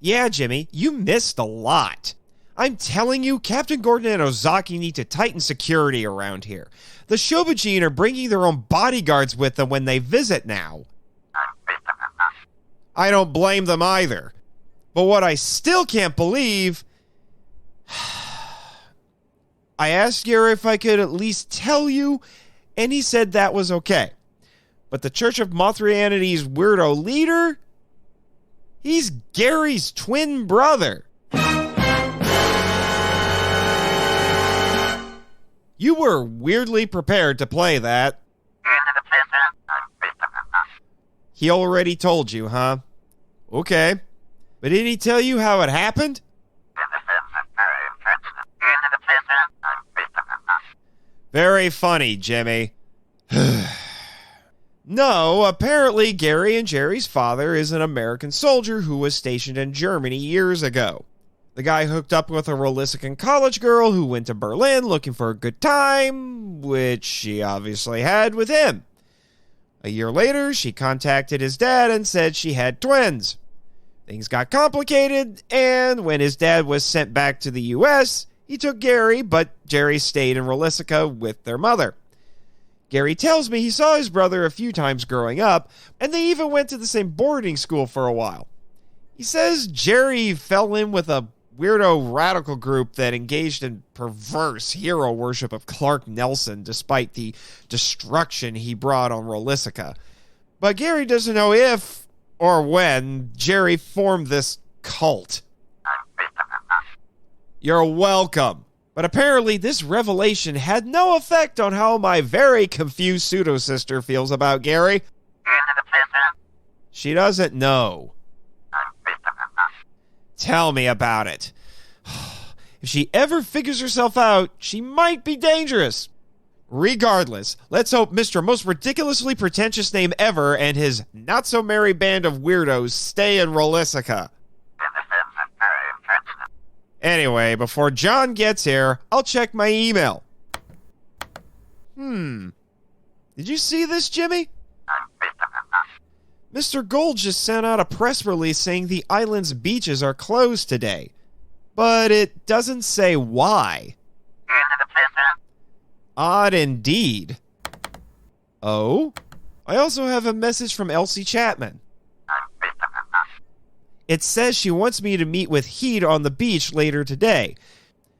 Yeah, Jimmy, you missed a lot. I'm telling you, Captain Gordon and Ozaki need to tighten security around here. The Shobijin are bringing their own bodyguards with them when they visit now. I don't blame them either. But what I still can't believe... I asked Gary if I could at least tell you, and he said that was okay. But the Church of Mothrianity's weirdo leader? He's Gary's twin brother. You were weirdly prepared to play that. He already told you, huh? Okay. But did he tell you how it happened? Very funny, Jimmy. No, apparently Gary and Jerry's father is an American soldier who was stationed in Germany years ago. The guy hooked up with a Rolisican college girl who went to Berlin looking for a good time, which she obviously had with him. A year later, she contacted his dad and said she had twins. Things got complicated, and when his dad was sent back to the U.S., he took Gary, but Jerry stayed in Rolisica with their mother. Gary tells me he saw his brother a few times growing up, and they even went to the same boarding school for a while. He says Jerry fell in with a weirdo radical group that engaged in perverse hero worship of Clark Nelson despite the destruction he brought on Rolisica. But Gary doesn't know if or when Jerry formed this cult. You're welcome. But apparently this revelation had no effect on how my very confused pseudo-sister feels about Gary. She doesn't know. Tell me about it. If she ever figures herself out, she might be dangerous. Regardless, let's hope Mr. Most Ridiculously Pretentious Name Ever and his not-so-merry band of weirdos stay in Rolisica. Anyway, before John gets here, I'll check my email. Did you see this, Jimmy? Mr. Gold just sent out a press release saying the island's beaches are closed today. But it doesn't say why. Odd indeed. Oh? I also have a message from Elsie Chapman. It says she wants me to meet with Heed on the beach later today.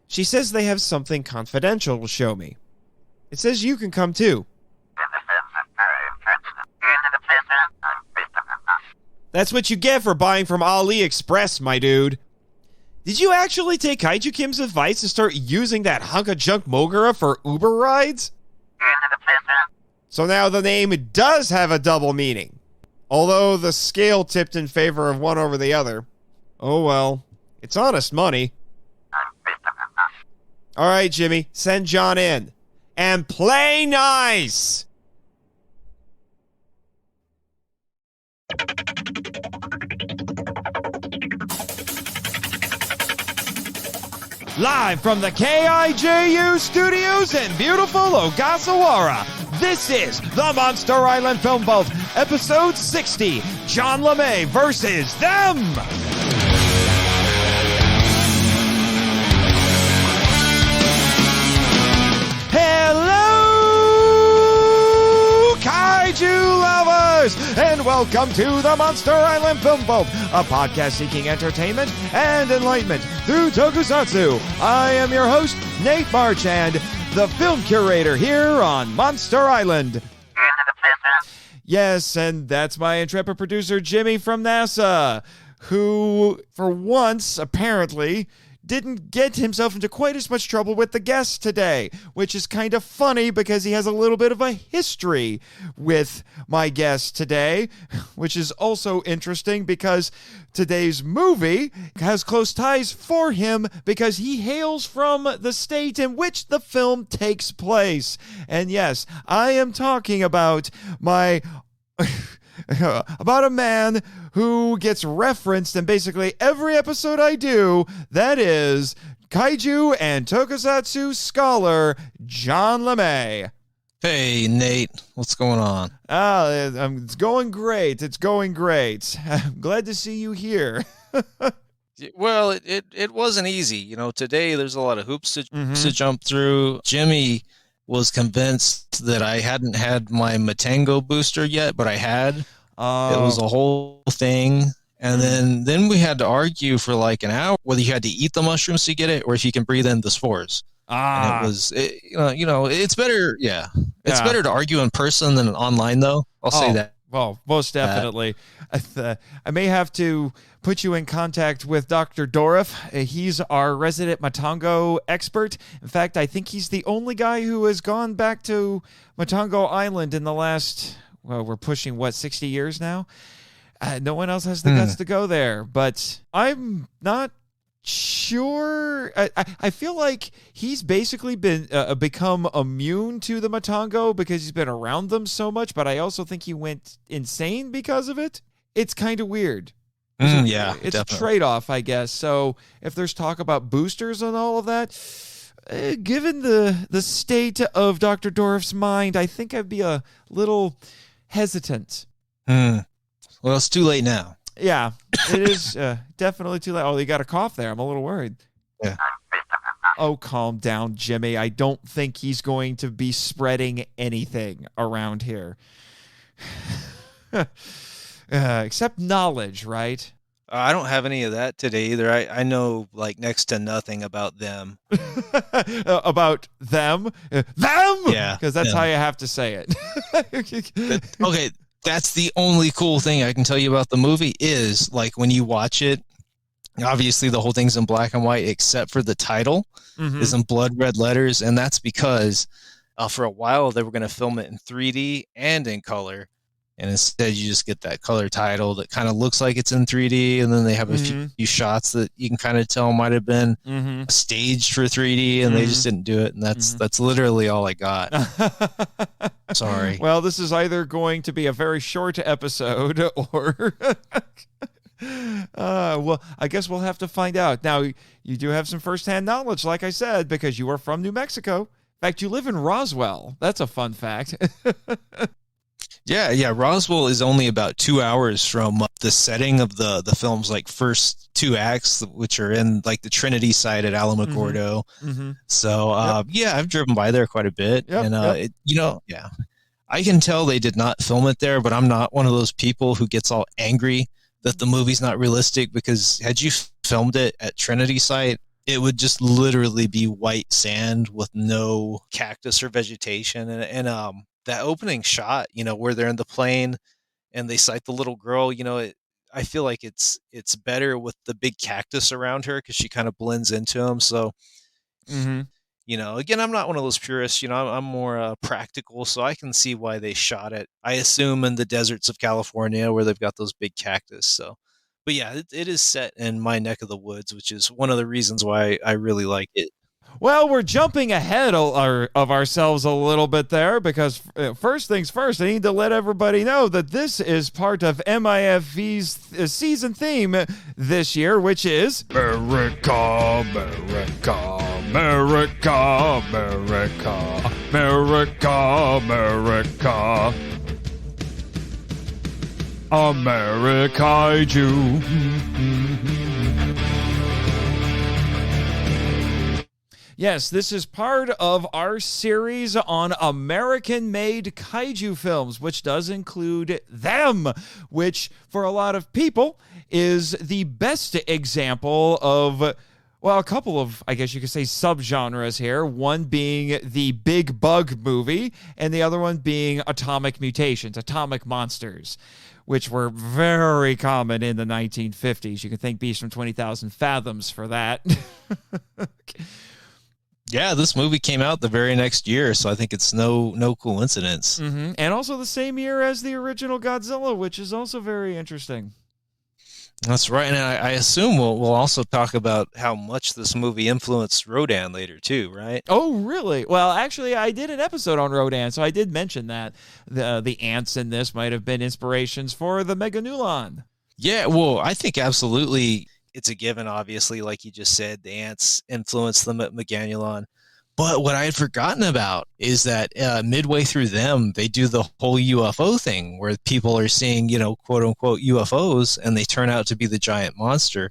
She says they have something confidential to show me. It says you can come too. That's what you get for buying from AliExpress, my dude. Did you actually take Kaiju Kim's advice and start using that hunk of junk Mogura for Uber rides? So now the name does have a double meaning. Although the scale tipped in favor of one over the other. Oh well, it's honest money. Alright, Jimmy, send John in. And play nice! Live from the KIJU studios in beautiful Ogasawara, this is the Monster Island Film Vault, episode 60, John LeMay versus them! Hello, Kaiju lovers, and welcome to the Monster Island Film Vault, a podcast seeking entertainment and enlightenment through tokusatsu. I am your host, Nate March, and the film curator here on Monster Island. Yes, and that's my intrepid producer, Jimmy from NASA, who, for once, apparently, didn't get himself into quite as much trouble with the guest today, which is kind of funny because he has a little bit of a history with my guest today, which is also interesting because today's movie has close ties for him because he hails from the state in which the film takes place. And yes, I am talking about about a man who gets referenced in basically every episode I do, that is Kaiju and Tokusatsu scholar John LeMay. Hey, Nate. What's going on? It's going great. It's going great. I'm glad to see you here. Well, it wasn't easy. Today there's a lot of hoops to Mhm. jump through. Jimmy was convinced that I hadn't had my Matango booster yet, but I had. It was Oh. a whole thing. And then we had to argue for like an hour whether you had to eat the mushrooms to get it or if you can breathe in the spores. And it was, it's better. Yeah. It's Yeah. better to argue in person than online, though. I'll say that. Well, most definitely. I may have to put you in contact with Dr. Dorif. He's our resident Matango expert. In fact, I think he's the only guy who has gone back to Matango Island in the last, well, we're pushing, 60 years now? No one else has the guts to go there, but I'm not sure. I feel like he's basically been become immune to the Matango because he's been around them so much, but I also think he went insane because of it. It's kind of weird. Yeah, it's definitely. a trade-off, I guess. So if there's talk about boosters and all of that, given the state of Dr. Dorf's mind, I think I'd be a little hesitant. Well, it's too late now. Yeah, it is definitely too late. Oh, you got a cough there. I'm a little worried. Yeah. Oh, calm down, Jimmy. I don't think he's going to be spreading anything around here. Except knowledge, right? I don't have any of that today either. I know like next to nothing about them. About them? Them? Yeah. Because that's how you have to say it. Okay. That's the only cool thing I can tell you about the movie is like when you watch it, obviously the whole thing's in black and white except for the title is in blood red letters. And that's because for a while they were going to film it in 3D and in color. And instead you just get that color title that kind of looks like it's in 3D. And then they have a few shots that you can kind of tell might have been staged for 3D and they just didn't do it. And that's literally all I got. Sorry. Well, this is either going to be a very short episode or... well, I guess we'll have to find out. Now, you do have some firsthand knowledge, like I said, because you are from New Mexico. In fact, you live in Roswell. That's a fun fact. Yeah. Roswell is only about 2 hours from the setting of the film's like first two acts, which are in like the Trinity site at Alamogordo. So, I've driven by there quite a bit. I can tell they did not film it there, but I'm not one of those people who gets all angry that the movie's not realistic because had you filmed it at Trinity site, it would just literally be white sand with no cactus or vegetation. And that opening shot, where they're in the plane and they sight the little girl, I feel like it's better with the big cactus around her because she kind of blends into them. So, again, I'm not one of those purists, I'm more practical, so I can see why they shot it. I assume in the deserts of California where they've got those big cactus. So, but yeah, it is set in my neck of the woods, which is one of the reasons why I really like it. Well, we're jumping ahead of ourselves a little bit there because first things first, I need to let everybody know that this is part of MIFV's season theme this year, which is America, America, America, America, America, America, Ameri-kaiju. Yes, this is part of our series on American-made kaiju films, which does include them, which for a lot of people is the best example of, well, a couple of, I guess you could say, subgenres here. One being the big bug movie, and the other one being atomic mutations, atomic monsters, which were very common in the 1950s. You can thank Beast from 20,000 Fathoms for that. Yeah, this movie came out the very next year, so I think it's no coincidence. And also the same year as the original Godzilla, which is also very interesting. That's right, and I assume we'll also talk about how much this movie influenced Rodan later too, right? Oh, really? Well, actually, I did an episode on Rodan, so I did mention that the ants in this might have been inspirations for the Meganulon. Yeah, well, I think absolutely. It's a given, obviously, like you just said, the ants influenced them at Meganulon. But what I had forgotten about is that midway through them, they do the whole UFO thing where people are seeing, quote unquote UFOs, and they turn out to be the giant monster.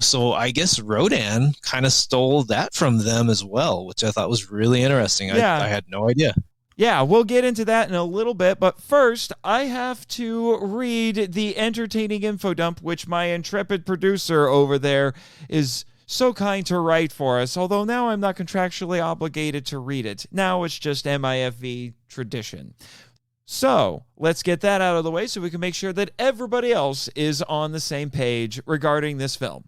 So I guess Rodan kind of stole that from them as well, which I thought was really interesting. Yeah. I had no idea. Yeah, we'll get into that in a little bit, but first, I have to read the entertaining info dump, which my intrepid producer over there is so kind to write for us, although now I'm not contractually obligated to read it. Now it's just MIFV tradition. So, let's get that out of the way so we can make sure that everybody else is on the same page regarding this film.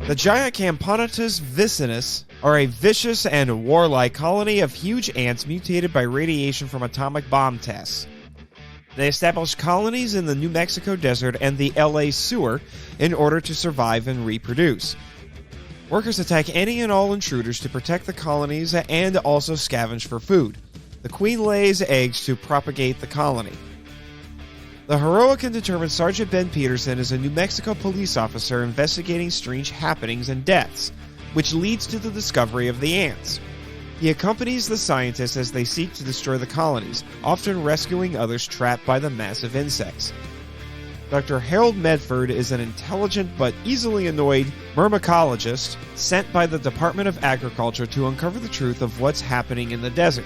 The giant Camponotus vicinus are a vicious and warlike colony of huge ants mutated by radiation from atomic bomb tests. They established colonies in the New Mexico desert and the LA sewer in order to survive and reproduce. Workers attack any and all intruders to protect the colonies and also scavenge for food. The queen lays eggs to propagate the colony. The heroic and determined Sergeant Ben Peterson is a New Mexico police officer investigating strange happenings and deaths, which leads to the discovery of the ants. He accompanies the scientists as they seek to destroy the colonies, often rescuing others trapped by the massive insects. Dr. Harold Medford is an intelligent but easily annoyed myrmecologist sent by the Department of Agriculture to uncover the truth of what's happening in the desert.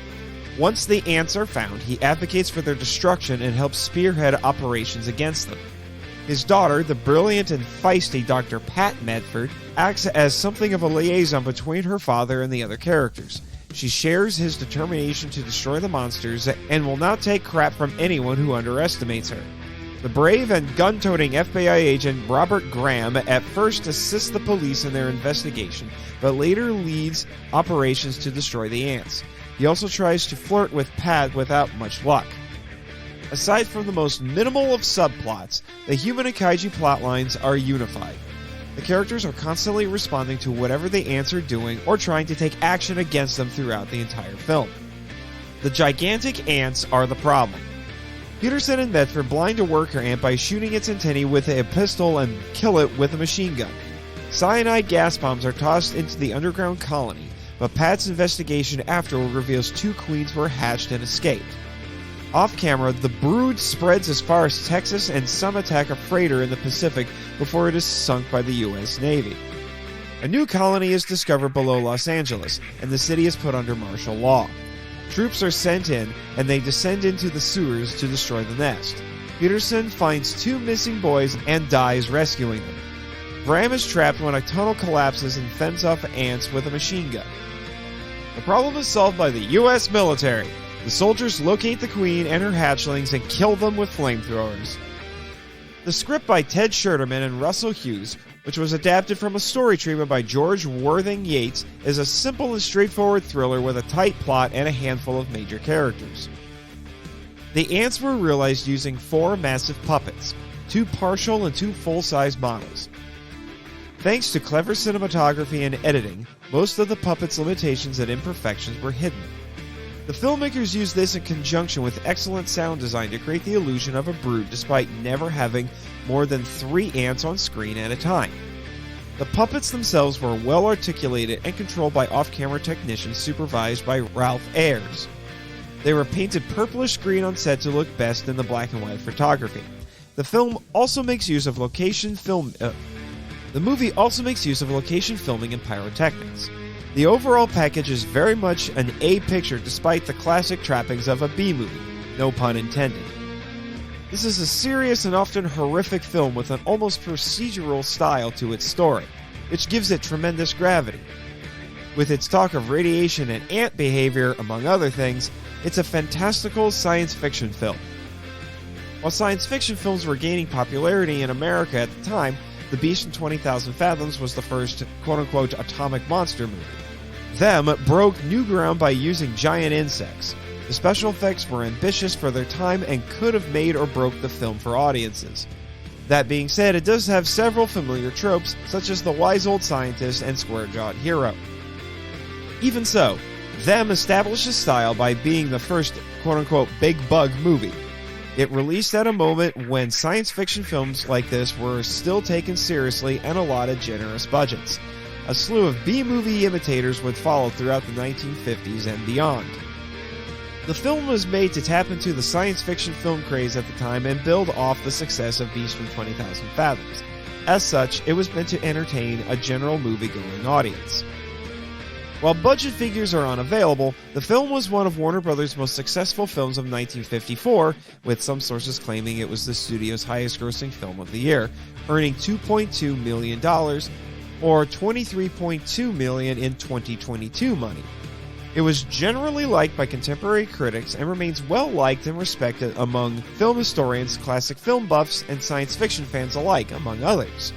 Once the ants are found, he advocates for their destruction and helps spearhead operations against them. His daughter, the brilliant and feisty Dr. Pat Medford, acts as something of a liaison between her father and the other characters. She shares his determination to destroy the monsters and will not take crap from anyone who underestimates her. The brave and gun-toting FBI agent Robert Graham at first assists the police in their investigation, but later leads operations to destroy the ants. He also tries to flirt with Pat without much luck. Aside from the most minimal of subplots, the human and kaiji plotlines are unified. The characters are constantly responding to whatever the ants are doing or trying to take action against them throughout the entire film. The gigantic ants are the problem. Peterson and Medford blind a worker ant by shooting its antennae with a pistol and kill it with a machine gun. Cyanide gas bombs are tossed into the underground colony, but Pat's investigation afterward reveals 2 queens were hatched and escaped. Off-camera, the brood spreads as far as Texas and some attack a freighter in the Pacific before it is sunk by the U.S. Navy. A new colony is discovered below Los Angeles, and the city is put under martial law. Troops are sent in, and they descend into the sewers to destroy the nest. Peterson finds 2 missing boys and dies rescuing them. Graham is trapped when a tunnel collapses and fends off ants with a machine gun. The problem is solved by the U.S. military. The soldiers locate the queen and her hatchlings and kill them with flamethrowers. The script by Ted Scherterman and Russell Hughes, which was adapted from a story treatment by George Worthing Yates, is a simple and straightforward thriller with a tight plot and a handful of major characters. The ants were realized using 4 massive puppets, 2 partial and 2 full-size models. Thanks to clever cinematography and editing, most of the puppets' limitations and imperfections were hidden. The filmmakers used this in conjunction with excellent sound design to create the illusion of a brood despite never having more than 3 ants on screen at a time. The puppets themselves were well articulated and controlled by off-camera technicians supervised by Ralph Ayers. They were painted purplish green on set to look best in the black and white photography. The movie also makes use of location filming and pyrotechnics. The overall package is very much an A picture despite the classic trappings of a B movie, no pun intended. This is a serious and often horrific film with an almost procedural style to its story, which gives it tremendous gravity. With its talk of radiation and ant behavior, among other things, it's a fantastical science fiction film. While science fiction films were gaining popularity in America at the time, The Beast in 20,000 Fathoms was the first quote-unquote atomic monster movie. Them broke new ground by using giant insects. The special effects were ambitious for their time and could have made or broke the film for audiences. That being said, it does have several familiar tropes, such as the wise old scientist and square-jawed hero. Even so, Them established a style by being the first quote-unquote big bug movie. It released at a moment when science fiction films like this were still taken seriously and allotted generous budgets. A slew of B-movie imitators would follow throughout the 1950s and beyond. The film was made to tap into the science fiction film craze at the time and build off the success of Beast from 20,000 Fathoms. As such, it was meant to entertain a general movie-going audience. While budget figures are unavailable, the film was one of Warner Brothers' most successful films of 1954, with some sources claiming it was the studio's highest-grossing film of the year, earning $2.2 million, or $23.2 million in 2022 money. It was generally liked by contemporary critics and remains well-liked and respected among film historians, classic film buffs, and science fiction fans alike, among others.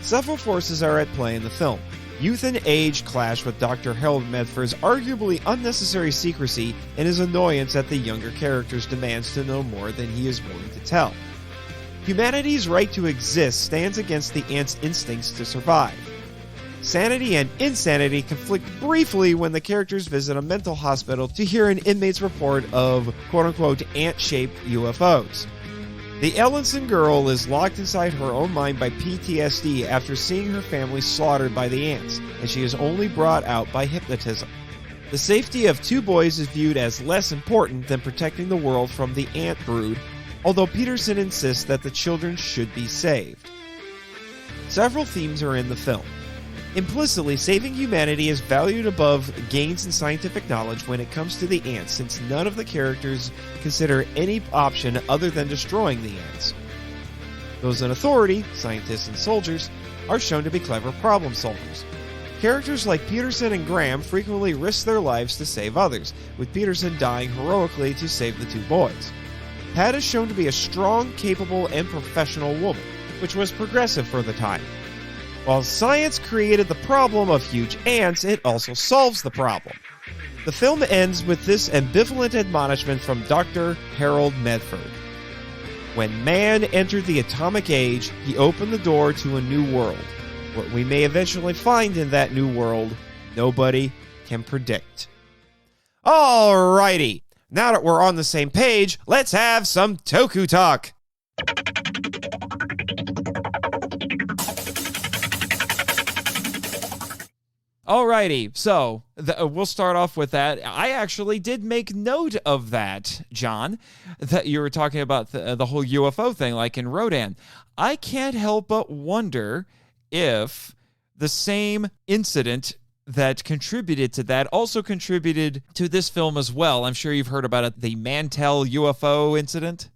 Several forces are at play in the film. Youth and age clash with Dr. Harold Medford's arguably unnecessary secrecy and his annoyance at the younger character's demands to know more than he is willing to tell. Humanity's right to exist stands against the ant's instincts to survive. Sanity and insanity conflict briefly when the characters visit a mental hospital to hear an inmate's report of quote-unquote ant-shaped UFOs. The Ellenson girl is locked inside her own mind by PTSD after seeing her family slaughtered by the ants, and she is only brought out by hypnotism. The safety of two boys is viewed as less important than protecting the world from the ant brood, although Peterson insists that the children should be saved. Several themes are in the film. Implicitly, saving humanity is valued above gains in scientific knowledge when it comes to the ants, since none of the characters consider any option other than destroying the ants. Those in authority, scientists and soldiers, are shown to be clever problem solvers. Characters like Peterson and Graham frequently risk their lives to save others, with Peterson dying heroically to save the two boys. Pat is shown to be a strong, capable, and professional woman, which was progressive for the time. While science created the problem of huge ants, it also solves the problem. The film ends with this ambivalent admonishment from Dr. Harold Medford. When man entered the atomic age, he opened the door to a new world. What we may eventually find in that new world, nobody can predict. Alrighty, now that we're on the same page, let's have some Toku Talk. Alrighty, so we'll start off with that. I actually did make note of that, John, that you were talking about the whole UFO thing, like in Rodan. I can't help but wonder if the same incident that contributed to that also contributed to this film as well. I'm sure you've heard about it, the Mantell UFO incident.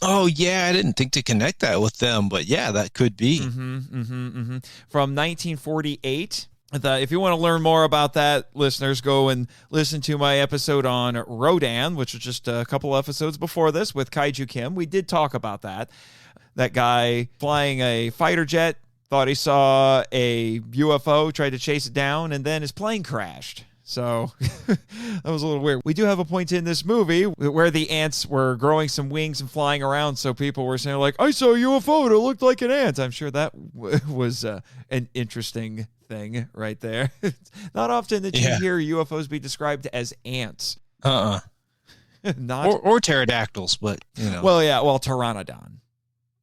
Oh, yeah, I didn't think to connect that with them, but yeah, that could be. From 1948. If you want to learn more about that, listeners, go and listen to my episode on Rodan, which was just a couple episodes before this with Kaiju Kim. We did talk about that. That guy flying a fighter jet thought he saw a UFO, tried to chase it down, and then his plane crashed. So that was a little weird. We do have a point in this movie where the ants were growing some wings and flying around, so people were saying, like, I saw a UFO and it looked like an ant. I'm sure that was an interesting thing right there. Not often that you hear UFOs be described as ants. Not or pterodactyls, but, you know. Well, pteranodon.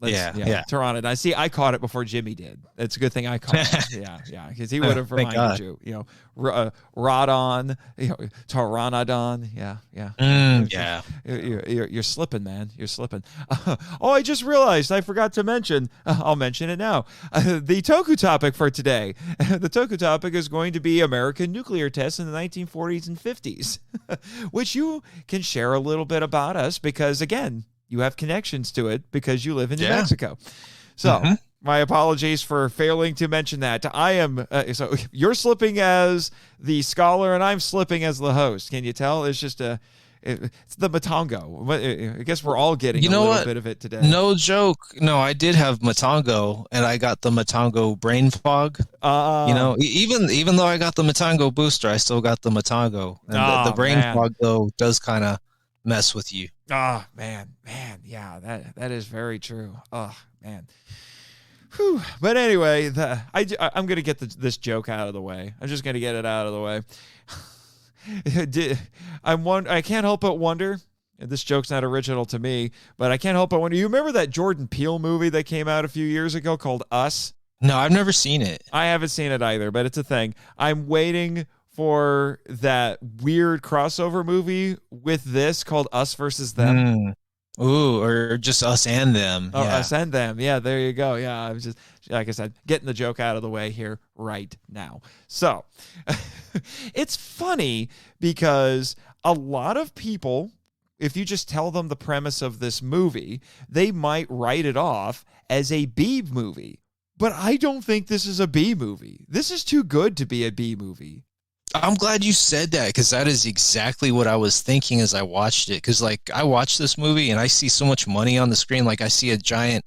Yeah. Pteranodon. See, I caught it before Jimmy did. It's a good thing I caught it. Yeah, because he would have reminded you. Rodon, Pteranodon. Yeah. You're slipping, man. You're slipping. I just realized I forgot to mention. I'll mention it now. The Toku topic for today. The Toku topic is going to be American nuclear tests in the 1940s and 50s, which you can share a little bit about us because, again, you have connections to it because you live in New Mexico. So my apologies for failing to mention that. I am so you're slipping as the scholar and I'm slipping as the host. Can you tell? It's just it's the Matongo. I guess we're all getting a little bit of it today. No joke. No, I did have Matongo, and I got the Matongo brain fog. Even though I got the Matongo booster, I still got the Matongo. And the brain fog though does kind of mess with you. Oh, man, yeah, that is very true. Oh, man. Whew. But anyway, I'm going to get this joke out of the way. I'm just going to get it out of the way. I can't help but wonder, this joke's not original to me, but I can't help but wonder, you remember that Jordan Peele movie that came out a few years ago called Us? No, I've never seen it. I haven't seen it either, but it's a thing. I'm waiting for that weird crossover movie with this called Us versus Them. Ooh, or just Us and Them. Oh, yeah. Us and Them. Yeah, there you go. Yeah, I was just, like I said, getting the joke out of the way here right now. So it's funny because a lot of people, if you just tell them the premise of this movie, they might write it off as a B movie. But I don't think this is a B movie. This is too good to be a B movie. I'm glad you said that, because that is exactly what I was thinking as I watched it. Because, like, I watched this movie and I see so much money on the screen. Like, I see a giant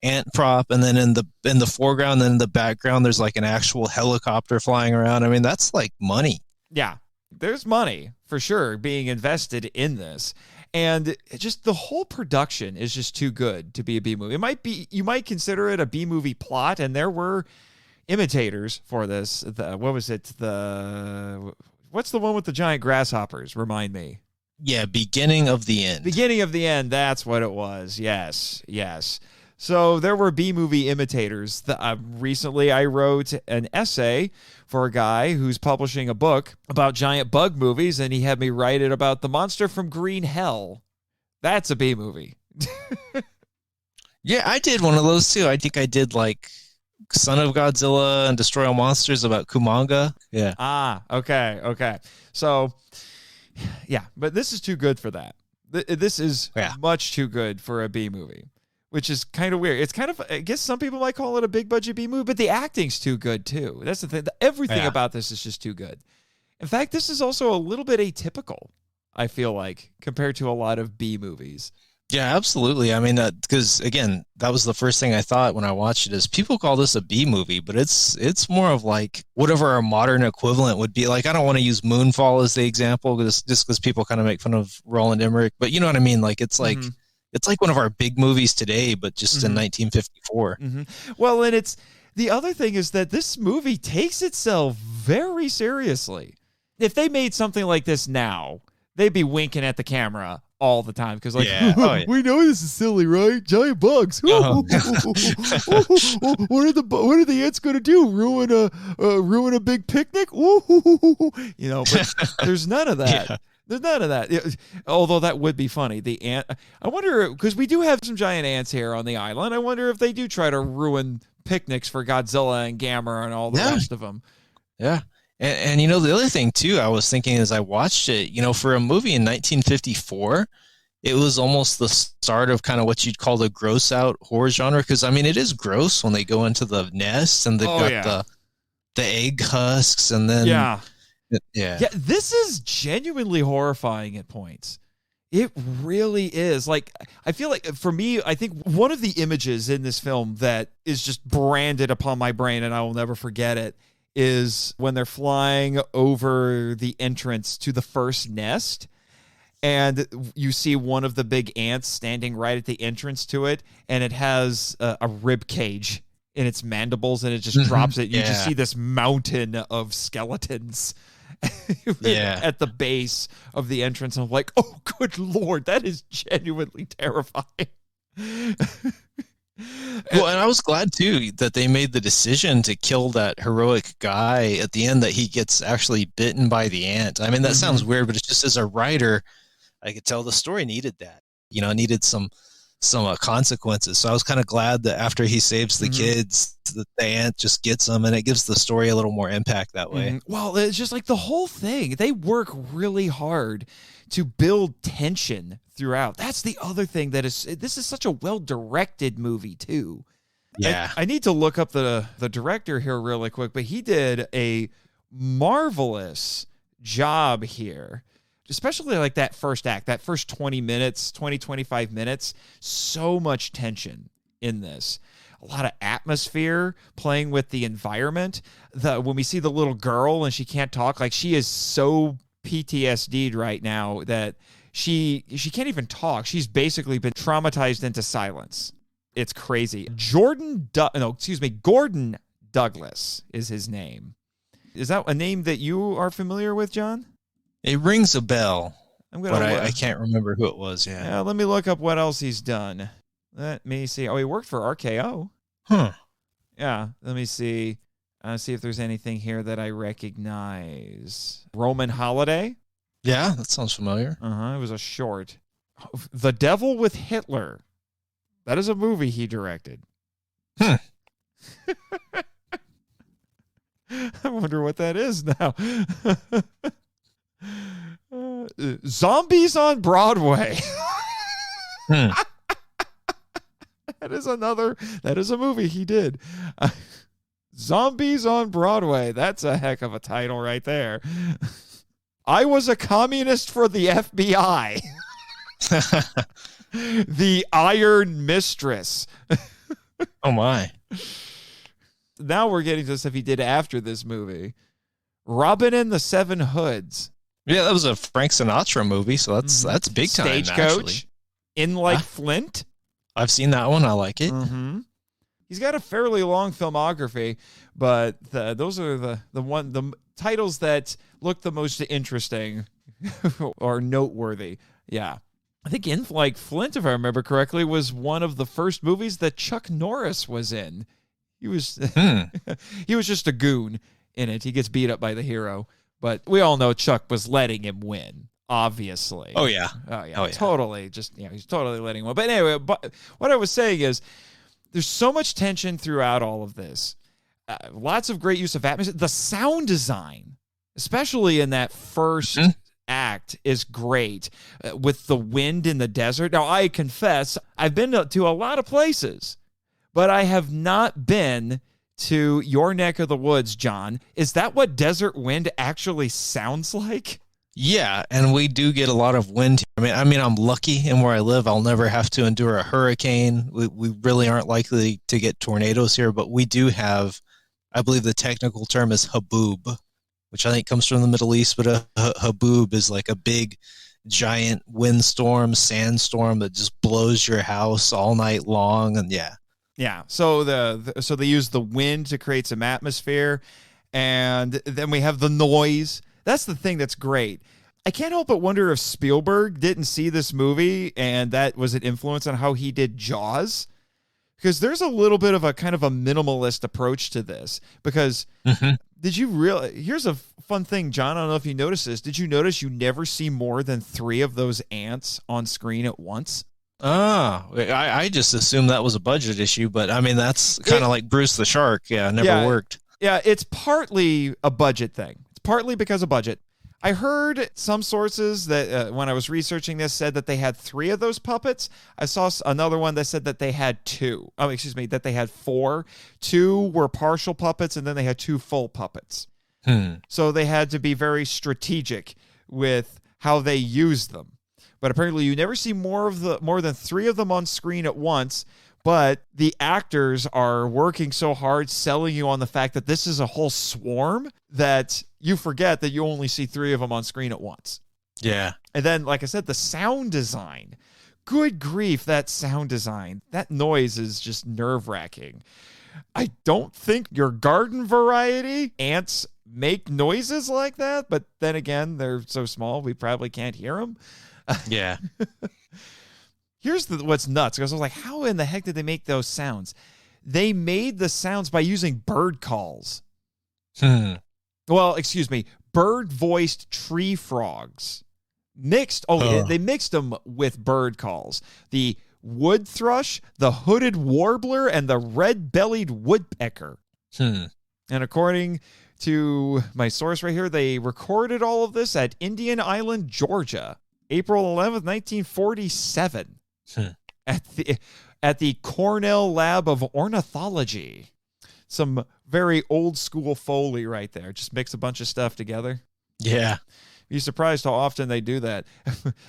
ant prop, and then in the foreground, then in the background, there's like an actual helicopter flying around. I mean, that's like money. Yeah, there's money for sure being invested in this. And just the whole production is just too good to be a B movie. It might be, you might consider it a B movie plot, and there were imitators for this. What was it? What's the one with the giant grasshoppers? Remind me. Yeah, Beginning of the End. Beginning of the End. That's what it was. Yes, yes. So there were B movie imitators. Recently, I wrote an essay for a guy who's publishing a book about giant bug movies, and he had me write it about the monster from Green Hell. That's a B movie. Yeah, I did one of those too. I think I did like Son of Godzilla and Destroy All Monsters about Kumanga. Yeah. Ah, okay. So, yeah, but this is too good for that. This is much too good for a B movie, which is kind of weird. It's kind of, I guess some people might call it a big budget B movie, but the acting's too good too. That's the thing. Everything about this is just too good. In fact, this is also a little bit atypical, I feel like, compared to a lot of B movies. Yeah, absolutely. I mean, because again, that was the first thing I thought when I watched it is people call this a B movie, but it's more of like whatever our modern equivalent would be. Like, I don't want to use Moonfall as the example just because people kind of make fun of Roland Emmerich, but you know what I mean? Like, it's like, it's like one of our big movies today, but just in 1954. Well, and it's, the other thing is that this movie takes itself very seriously. If they made something like this now, they'd be winking at the camera all the time because, like, we know this is silly, right? Giant bugs. What are the ants going to do? Ruin a big picnic? You know, but there's none of that. Yeah. There's none of that. Although that would be funny. The ant. I wonder, because we do have some giant ants here on the island. I wonder if they do try to ruin picnics for Godzilla and Gamera and all the rest of them. Yeah. And you know, the other thing, too, I was thinking as I watched it, you know, for a movie in 1954, it was almost the start of kind of what you'd call the gross out horror genre. Because, I mean, it is gross when they go into the nest and they've got the egg husks and then... Yeah, this is genuinely horrifying at points. It really is. Like, I feel like, for me, I think one of the images in this film that is just branded upon my brain, and I will never forget it, is when they're flying over the entrance to the first nest, and you see one of the big ants standing right at the entrance to it, and it has a rib cage in its mandibles, and it just drops it. You just see this mountain of skeletons at the base of the entrance. I'm like, oh, good Lord, that is genuinely terrifying. Well, and I was glad, too, that they made the decision to kill that heroic guy at the end, that he gets actually bitten by the ant. I mean, that sounds weird, but it's just as a writer, I could tell the story needed that. You know, it needed some consequences. So I was kind of glad that after he saves the kids, the ant just gets them, and it gives the story a little more impact that way. Well, it's just like the whole thing. They work really hard to build tension throughout. That's the other thing this is such a well-directed movie too. Yeah. I need to look up the director here really quick, but he did a marvelous job here, especially like that first act, that first 25 minutes, so much tension in this. A lot of atmosphere, playing with the environment. When we see the little girl and she can't talk, like she is so PTSD'd right now that she can't even talk. She's basically been traumatized into silence. It's crazy. Gordon Douglas is his name. Is that a name that you are familiar with, John? It rings a bell, but I can't remember who it was. Yeah, let me look up what else he's done. Let me see. Oh, he worked for RKO. Huh. Yeah, let me see. See if there's anything here that I recognize. Roman Holiday. Yeah, that sounds familiar. It was a short. The Devil with Hitler. That is a movie he directed. I wonder what that is now. Zombies on Broadway. That is a movie he did. Zombies on Broadway. That's a heck of a title right there. I was a communist for the FBI. The Iron Mistress. Oh, my. Now we're getting to stuff he did after this movie. Robin and the Seven Hoods. Yeah, that was a Frank Sinatra movie, so that's big time. Stagecoach. In Like Flint. I've seen that one. I like it. He's got a fairly long filmography, but those are the titles that look the most interesting or noteworthy. Yeah. I think In Like Flint, if I remember correctly, was one of the first movies that Chuck Norris was in. He was he was just a goon in it. He gets beat up by the hero, but we all know Chuck was letting him win, obviously. Oh yeah. Totally. Just he's totally letting him win. But anyway, what I was saying is there's so much tension throughout all of this. Lots of great use of atmosphere. The sound design, especially in that first act, is great with the wind in the desert. Now, I confess, I've been to a lot of places, but I have not been to your neck of the woods, John. Is that what desert wind actually sounds like? Yeah, and we do get a lot of wind. I mean, I'm lucky in where I live. I'll never have to endure a hurricane. We really aren't likely to get tornadoes here, but we do have, I believe the technical term is haboob, which I think comes from the Middle East, but a haboob is like a big, giant windstorm, sandstorm that just blows your house all night long, and yeah. Yeah, so so they use the wind to create some atmosphere, and then we have the noise. That's the thing that's great. I can't help but wonder if Spielberg didn't see this movie and that was an influence on how he did Jaws. Because there's a little bit of a kind of a minimalist approach to this. Because did you here's a fun thing, John. I don't know if you noticed this. Did you notice you never see more than 3 of those ants on screen at once? I just assumed that was a budget issue, but I mean, that's kind of like Bruce the Shark. Yeah, never worked. Yeah, it's partly a budget thing. Partly because of budget. I heard some sources that when I was researching this said that they had 3 of those puppets. I saw another one that said that they had 2. Oh, excuse me, that they had 4. 2 were partial puppets, and then they had 2 full puppets. So they had to be very strategic with how they used them. But apparently you never see more than 3 of them on screen at once. But the actors are working so hard selling you on the fact that this is a whole swarm that you forget that you only see 3 of them on screen at once. Yeah. And then, like I said, the sound design. Good grief, that sound design. That noise is just nerve-wracking. I don't think your garden variety ants make noises like that, but then again, they're so small, we probably can't hear them. Yeah. Here's what's nuts, because I was like, how in the heck did they make those sounds? They made the sounds by using bird calls. Well, excuse me, bird-voiced tree frogs. They mixed them with bird calls. The wood thrush, the hooded warbler, and the red-bellied woodpecker. And according to my source right here, they recorded all of this at Indian Island, Georgia, April 11th, 1947. At the Cornell Lab of Ornithology. Some very old school Foley right there. Just mix a bunch of stuff together. Yeah. You're surprised how often they do that.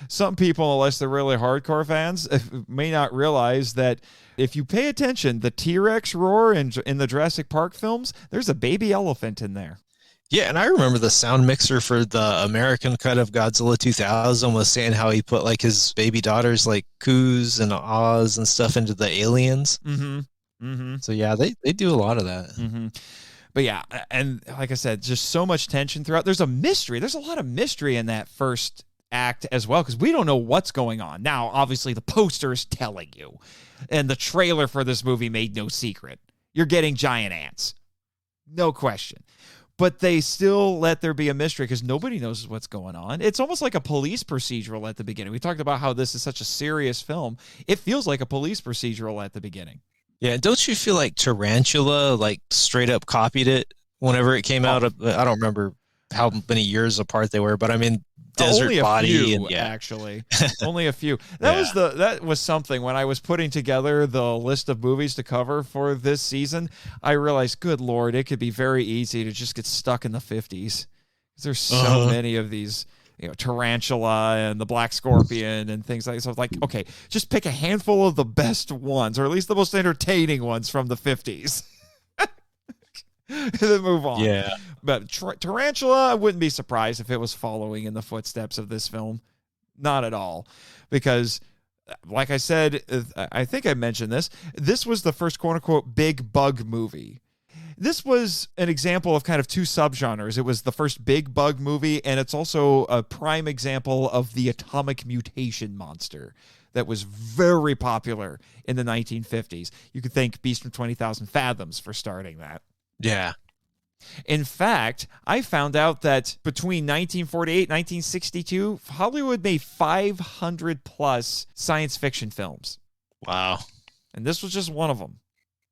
Some people, unless they're really hardcore fans, may not realize that if you pay attention, the T-Rex roar in the Jurassic Park films, there's a baby elephant in there. Yeah, and I remember the sound mixer for the American cut of Godzilla 2000 was saying how he put like his baby daughters like coos and ahs and stuff into the aliens. So yeah, they do a lot of that. But yeah, and like I said, just so much tension throughout. There's a mystery. There's a lot of mystery in that first act as well, because we don't know what's going on. Now, obviously, the poster is telling you, and the trailer for this movie made no secret. You're getting giant ants. No question. But they still let there be a mystery because nobody knows what's going on. It's almost like a police procedural at the beginning. We talked about how this is such a serious film. It feels like a police procedural at the beginning. Yeah, don't you feel like Tarantula like straight up copied it whenever it came out? I don't remember how many years apart they were, but I mean, Desert only a Body, few, and actually, only a few. That was something when I was putting together the list of movies to cover for this season. I realized, good Lord, it could be very easy to just get stuck in the 50s. There's so many of these, Tarantula and the Black Scorpion and things like that. So it's like, okay, just pick a handful of the best ones, or at least the most entertaining ones from the 50s. And then move on. Yeah. But Tarantula, I wouldn't be surprised if it was following in the footsteps of this film. Not at all. Because, like I said, I think I mentioned this was the first quote-unquote big bug movie. This was an example of kind of two subgenres. It was the first big bug movie, and it's also a prime example of the atomic mutation monster that was very popular in the 1950s. You could thank Beast from 20,000 Fathoms for starting that. Yeah. In fact, I found out that between 1948 and 1962, Hollywood made 500 plus science fiction films. Wow. And this was just one of them.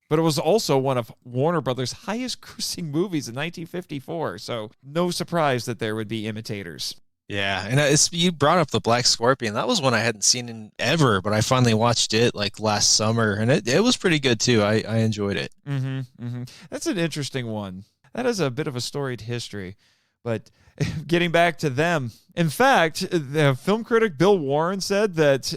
But it was also one of Warner Brothers' highest grossing movies in 1954. So no surprise that there would be imitators. Yeah, and you brought up the Black Scorpion. That was one I hadn't seen in ever, but I finally watched it like last summer, and it was pretty good too. I enjoyed it. That's an interesting one. That has a bit of a storied history. But getting back to them, in fact, the film critic Bill Warren said that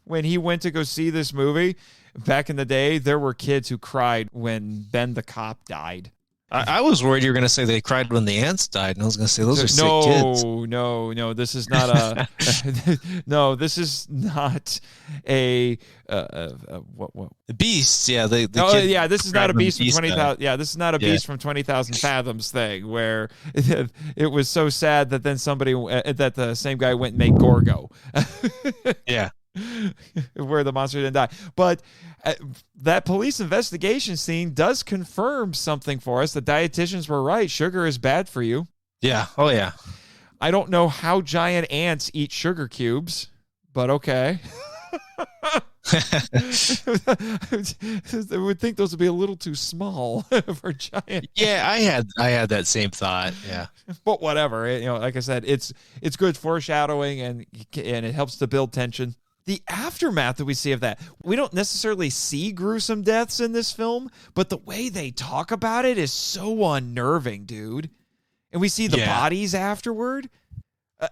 when he went to go see this movie back in the day, there were kids who cried when Ben the cop died. I was worried you were going to say they cried when the ants died, and I was going to say those are sick kids. No, this is not a no. This is not a what? The beasts, yeah. This is not a beast from 20,000. Yeah, this is not a beast from 20,000 Fathoms thing where it was so sad that then that the same guy went and made Gorgo. Yeah. Where the monster didn't die. But that police investigation scene does confirm something for us. The dietitians were right. Sugar is bad for you. Yeah. Oh, yeah. I don't know how giant ants eat sugar cubes, but okay. I would think those would be a little too small for giant. Yeah, I had that same thought. Yeah, but whatever. Like I said, it's good foreshadowing and it helps to build tension. The aftermath that we see of that, we don't necessarily see gruesome deaths in this film, but the way they talk about it is so unnerving, dude. And we see the bodies afterward.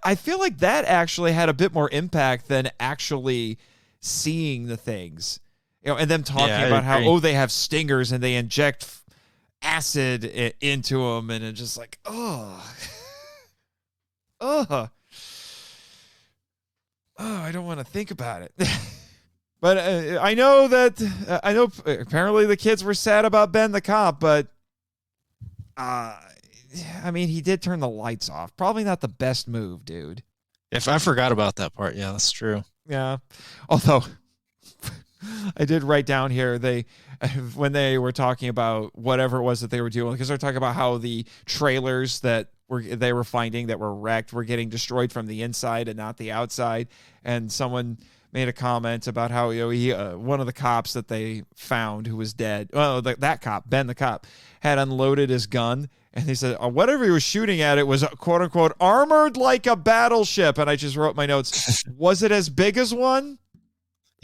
I feel like that actually had a bit more impact than actually seeing the things. And them talking about how, they have stingers and they inject acid into them, and it's just like, I don't want to think about it. But I know apparently the kids were sad about Ben the cop, but I mean, he did turn the lights off. Probably not the best move, dude. If I forgot about that part, yeah, that's true. Yeah. Although I did write down here, when they were talking about whatever it was that they were doing, because they're talking about how the trailers that they were finding that were wrecked were getting destroyed from the inside and not the outside. And someone made a comment about how he one of the cops that they found who was dead, that cop, Ben the cop, had unloaded his gun, and they said whatever he was shooting at, it was quote unquote armored like a battleship. And I just wrote my notes. Was it as big as one?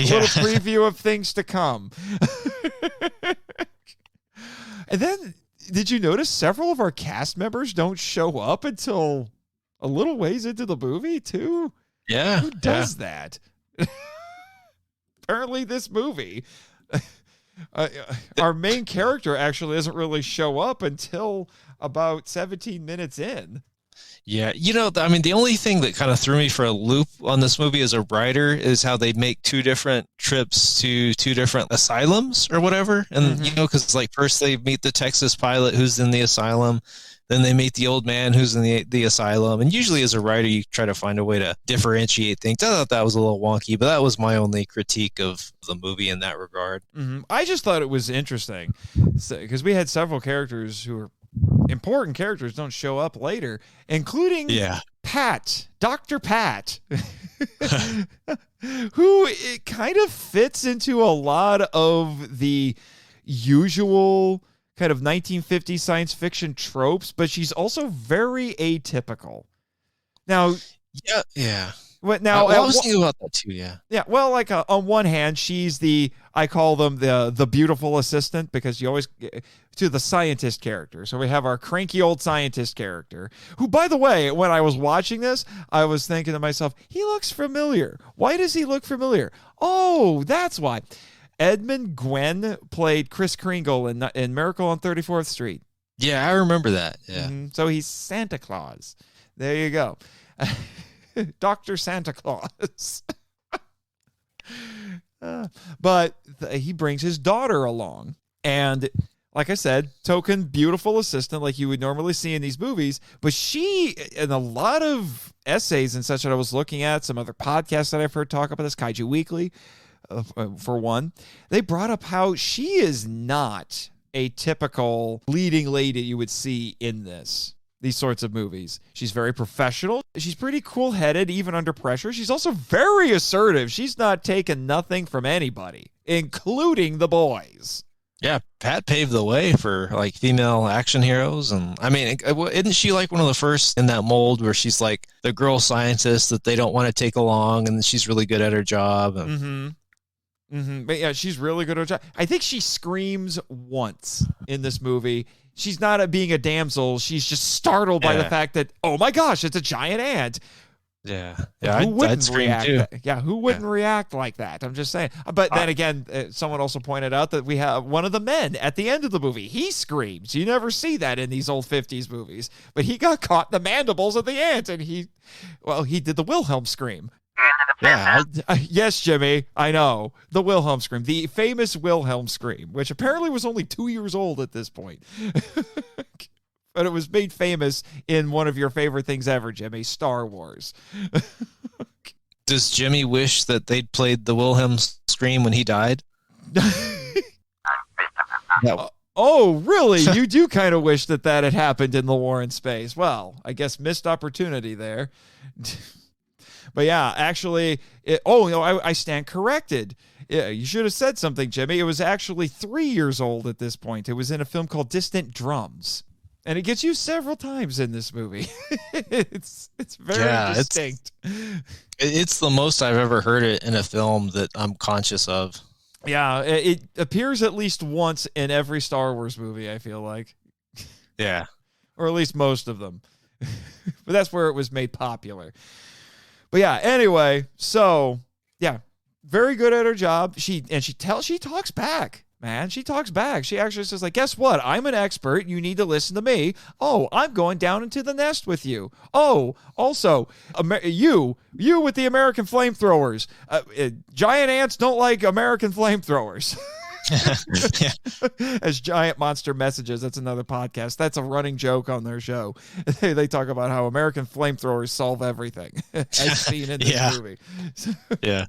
A little preview of things to come. And then, did you notice several of our cast members don't show up until a little ways into the movie too? Yeah. Who does that? Apparently this movie, our main character actually doesn't really show up until about 17 minutes in. Yeah, the only thing that kind of threw me for a loop on this movie as a writer is how they make two different trips to two different asylums or whatever. And, because first they meet the Texas pilot who's in the asylum, then they meet the old man who's in the asylum. And usually as a writer, you try to find a way to differentiate things. I thought that was a little wonky, but that was my only critique of the movie in that regard. I just thought it was interesting because we had several characters who were important characters don't show up later, including Pat, Dr. Pat, who it kind of fits into a lot of the usual kind of 1950s science fiction tropes, but she's also very atypical. Now, yeah. Now, I was thinking about that too. Yeah. Well, like on one hand, she's I call them the beautiful assistant, because you always to the scientist character. So we have our cranky old scientist character, who, by the way, when I was watching this, I was thinking to myself, he looks familiar. Why does he look familiar? Oh, that's why. Edmund Gwenn played Kris Kringle in Miracle on 34th Street. Yeah, I remember that. Yeah. So he's Santa Claus. There you go. Dr. Santa Claus. But he brings his daughter along. And like I said, token beautiful assistant like you would normally see in these movies. But she, in a lot of essays and such that I was looking at, some other podcasts that I've heard talk about this, Kaiju Weekly, for one, they brought up how she is not a typical leading lady you would see in these sorts of movies. She's very professional. She's pretty cool-headed, even under pressure. She's also very assertive. She's not taking nothing from anybody, including the boys. Yeah, Pat paved the way for like female action heroes. And I mean, isn't she like one of the first in that mold where she's like the girl scientist that they don't want to take along, and she's really good at her job? And... But yeah, she's really good at her job. I think she screams once in this movie. She's not being a damsel. She's just startled by the fact that, oh my gosh, it's a giant ant. Yeah. I'd scream too. Who wouldn't react like that? I'm just saying. But then again, someone also pointed out that we have one of the men at the end of the movie. He screams. You never see that in these old 50s movies. But he got caught in the mandibles of the ant, and he did the Wilhelm scream. Yeah. Yes, Jimmy, I know. The Wilhelm scream. The famous Wilhelm scream, which apparently was only 2 years old at this point. But it was made famous in one of your favorite things ever, Jimmy, Star Wars. Does Jimmy wish that they'd played the Wilhelm scream when he died? Oh, really? You do kind of wish that had happened in The War in Space. Well, I guess missed opportunity there. But yeah, actually, I stand corrected. Yeah, you should have said something, Jimmy. It was actually 3 years old at this point. It was in a film called Distant Drums. And it gets used several times in this movie. It's very distinct. It's the most I've ever heard it in a film that I'm conscious of. Yeah, it appears at least once in every Star Wars movie, I feel like. Yeah. Or at least most of them. But that's where it was made popular. But yeah, anyway, so yeah, very good at her job. She talks back, man. She talks back. She actually says, like, guess what? I'm an expert. You need to listen to me. Oh, I'm going down into the nest with you. Oh, also, you with the American flamethrowers. Giant ants don't like American flamethrowers. As giant monster messages. That's another podcast. That's a running joke on their show. They talk about how American flamethrowers solve everything, as seen in this movie. Yeah.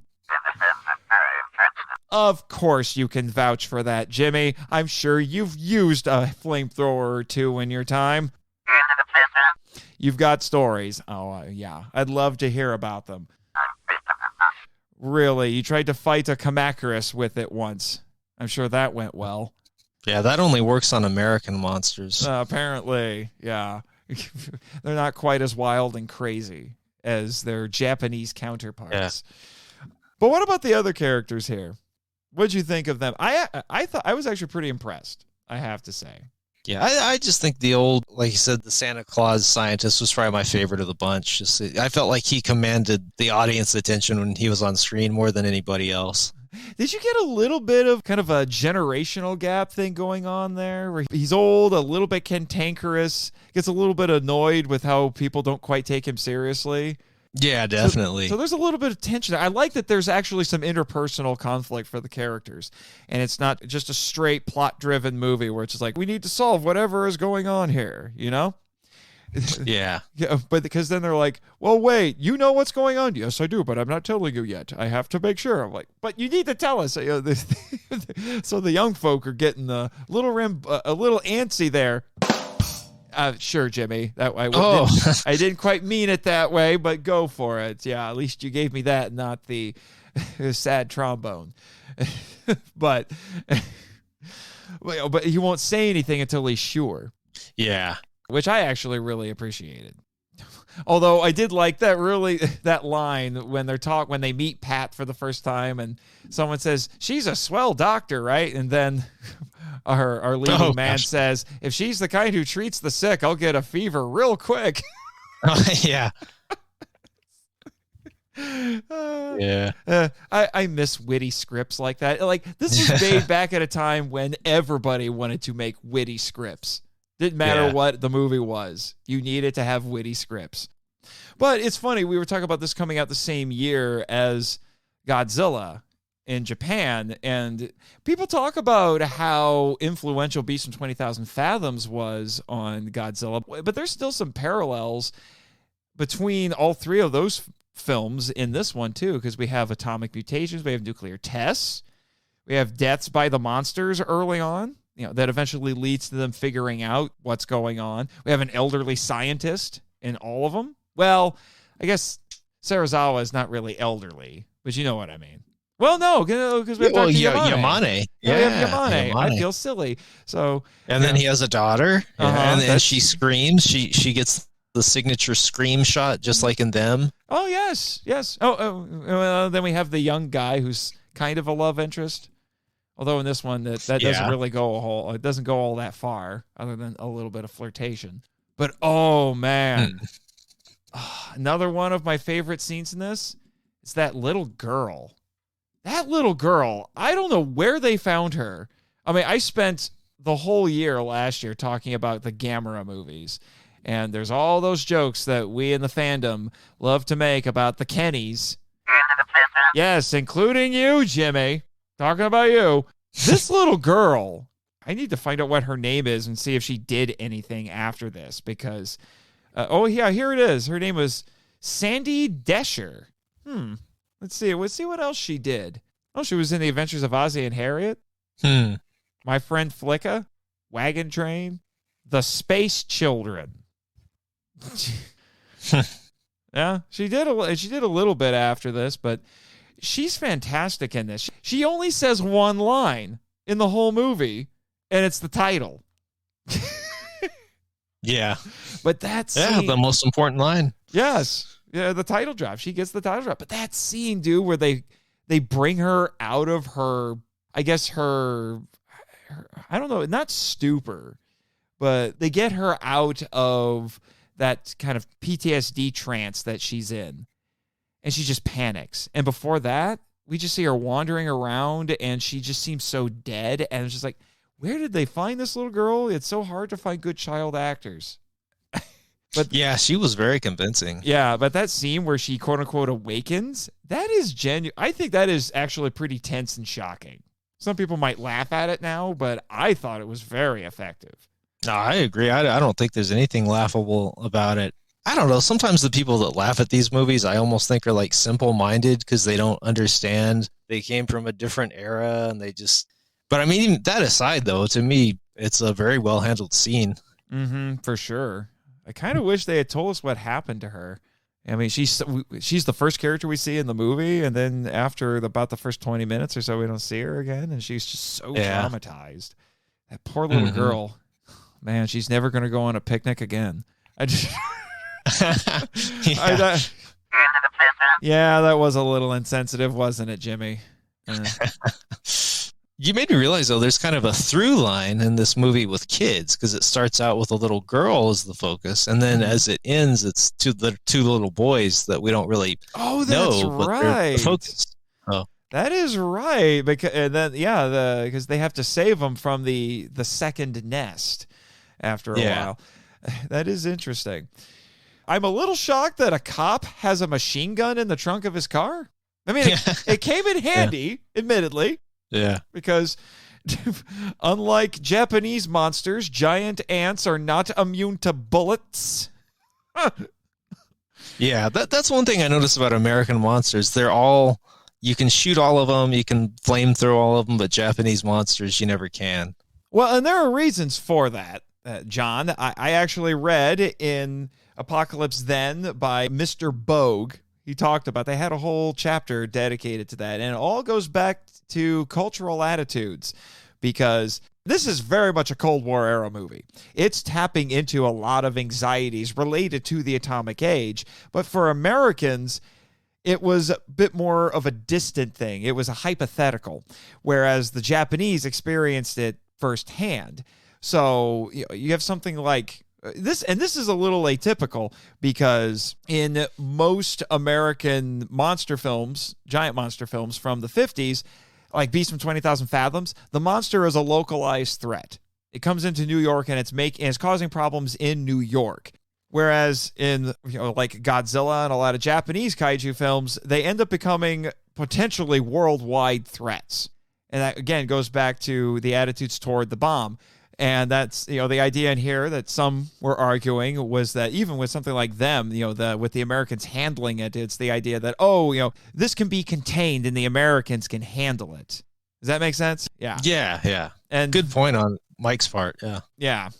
Of course you can vouch for that, Jimmy. I'm sure you've used a flamethrower or two in your time. You've got stories. Oh, yeah. I'd love to hear about them. Really? You tried to fight a Kamacuras with it once. I'm sure that went well. Yeah, that only works on American monsters. Apparently, yeah. They're not quite as wild and crazy as their Japanese counterparts. Yeah. But what about the other characters here? What'd you think of them? I thought I was actually pretty impressed, I have to say. Yeah, I just think the old, like you said, the Santa Claus scientist was probably my favorite of the bunch. I felt like he commanded the audience attention when he was on screen more than anybody else. Did you get a little bit of kind of a generational gap thing going on there? Where he's old, a little bit cantankerous, gets a little bit annoyed with how people don't quite take him seriously? Yeah, definitely. So there's a little bit of tension. I like that there's actually some interpersonal conflict for the characters. And it's not just a straight plot-driven movie where it's just like, we need to solve whatever is going on here, you know? Yeah. Yeah, but because then they're like, well, wait, you know what's going on? Yes, I do, but I'm not telling you yet. I have to make sure. I'm like, but you need to tell us. So the young folk are getting a little antsy there. Sure, Jimmy. I didn't quite mean it that way, but go for it. Yeah, at least you gave me that, not the sad trombone. but he won't say anything until he's sure. Yeah. Which I actually really appreciated. Although I did like that line when they meet Pat for the first time and someone says, "She's a swell doctor, right?" And then our leading man says, "If she's the kind who treats the sick, I'll get a fever real quick." Yeah. I miss witty scripts like that. Like, this was made back at a time when everybody wanted to make witty scripts. Didn't matter what the movie was. You needed to have witty scripts. But it's funny, we were talking about this coming out the same year as Godzilla in Japan, and people talk about how influential Beast from 20,000 Fathoms was on Godzilla, but there's still some parallels between all three of those films in this one too, because we have atomic mutations, we have nuclear tests, we have deaths by the monsters early on, that eventually leads to them figuring out what's going on. We have an elderly scientist in all of them. Well, I guess Serizawa is not really elderly, but you know what I mean. Well, no, because we have Dr. Yamane. Yeah, we have Yamane. I feel silly. So, and then he has a daughter, and she screams. She gets the signature scream shot, just like in them. Oh yes. Oh, then we have the young guy who's kind of a love interest. Although in this one, that doesn't really go it doesn't go all that far, other than a little bit of flirtation. But oh man, another one of my favorite scenes in this is that little girl. That little girl, I don't know where they found her. I mean, I spent the whole year last year talking about the Gamera movies, and there's all those jokes that we in the fandom love to make about the Kennys. Yes, including you, Jimmy. Talking about you. This little girl, I need to find out what her name is and see if she did anything after this, because, here it is. Her name was Sandy Desher. Let's see what else she did. Oh, she was in The Adventures of Ozzie and Harriet. My Friend Flicka, Wagon Train, The Space Children. Yeah, she did a little bit after this, but she's fantastic in this. She only says one line in the whole movie, and it's the title. Yeah. But that scene, the most important line. Yes. Yeah, the title drop. She gets the title drop. But that scene, dude, where they bring her out of her, I guess her I don't know, not stupor, but they get her out of that kind of PTSD trance that she's in. And she just panics. And before that, we just see her wandering around, and she just seems so dead. And it's just like, where did they find this little girl? It's so hard to find good child actors. But yeah, she was very convincing. Yeah, but that scene where she quote unquote awakens, that is genuine. I think that is actually pretty tense and shocking. Some people might laugh at it now, but I thought it was very effective. No, I agree. I don't think there's anything laughable about it. I don't know. Sometimes the people that laugh at these movies, I almost think are like simple-minded because they don't understand. They came from a different era, and they just. But I mean, even that aside, though, to me, it's a very well-handled scene. For sure. I kind of wish they had told us what happened to her. I mean, she's the first character we see in the movie, and then after about the first 20 minutes or so, we don't see her again, and she's just so traumatized. That poor little girl. Man, she's never going to go on a picnic again. I just. Yeah, that was a little insensitive, wasn't it, Jimmy? You made me realize, though, there's kind of a through line in this movie with kids, because it starts out with a little girl as the focus, and then as it ends, it's two little boys that we don't really know, but they're the focus. Oh, that is right. Because they have to save them from the second nest after a while. That is interesting. I'm a little shocked that a cop has a machine gun in the trunk of his car. I mean, it came in handy, admittedly. Yeah. Because unlike Japanese monsters, giant ants are not immune to bullets. Yeah, that's one thing I noticed about American monsters. They're all, you can shoot all of them, you can flame throw all of them, but Japanese monsters, you never can. Well, and there are reasons for that. John, I actually read in Apocalypse Then by Mr. Bogue. He talked about, they had a whole chapter dedicated to that, and it all goes back to cultural attitudes, because this is very much a Cold War era movie. It's tapping into a lot of anxieties related to the atomic age, but for Americans, it was a bit more of a distant thing. It was a hypothetical, whereas the Japanese experienced it firsthand. So you have something like this, and this is a little atypical, because in most American monster films, giant monster films from the 50s, like Beast from 20,000 Fathoms, the monster is a localized threat. It comes into New York and it's causing problems in New York. Whereas in like Godzilla and a lot of Japanese kaiju films, they end up becoming potentially worldwide threats. And that again goes back to the attitudes toward the bomb. And that's, the idea in here that some were arguing was that even with something like them, with the Americans handling it, it's the idea that, this can be contained and the Americans can handle it. Does that make sense? Yeah. Yeah. And good point on Mike's part. Yeah.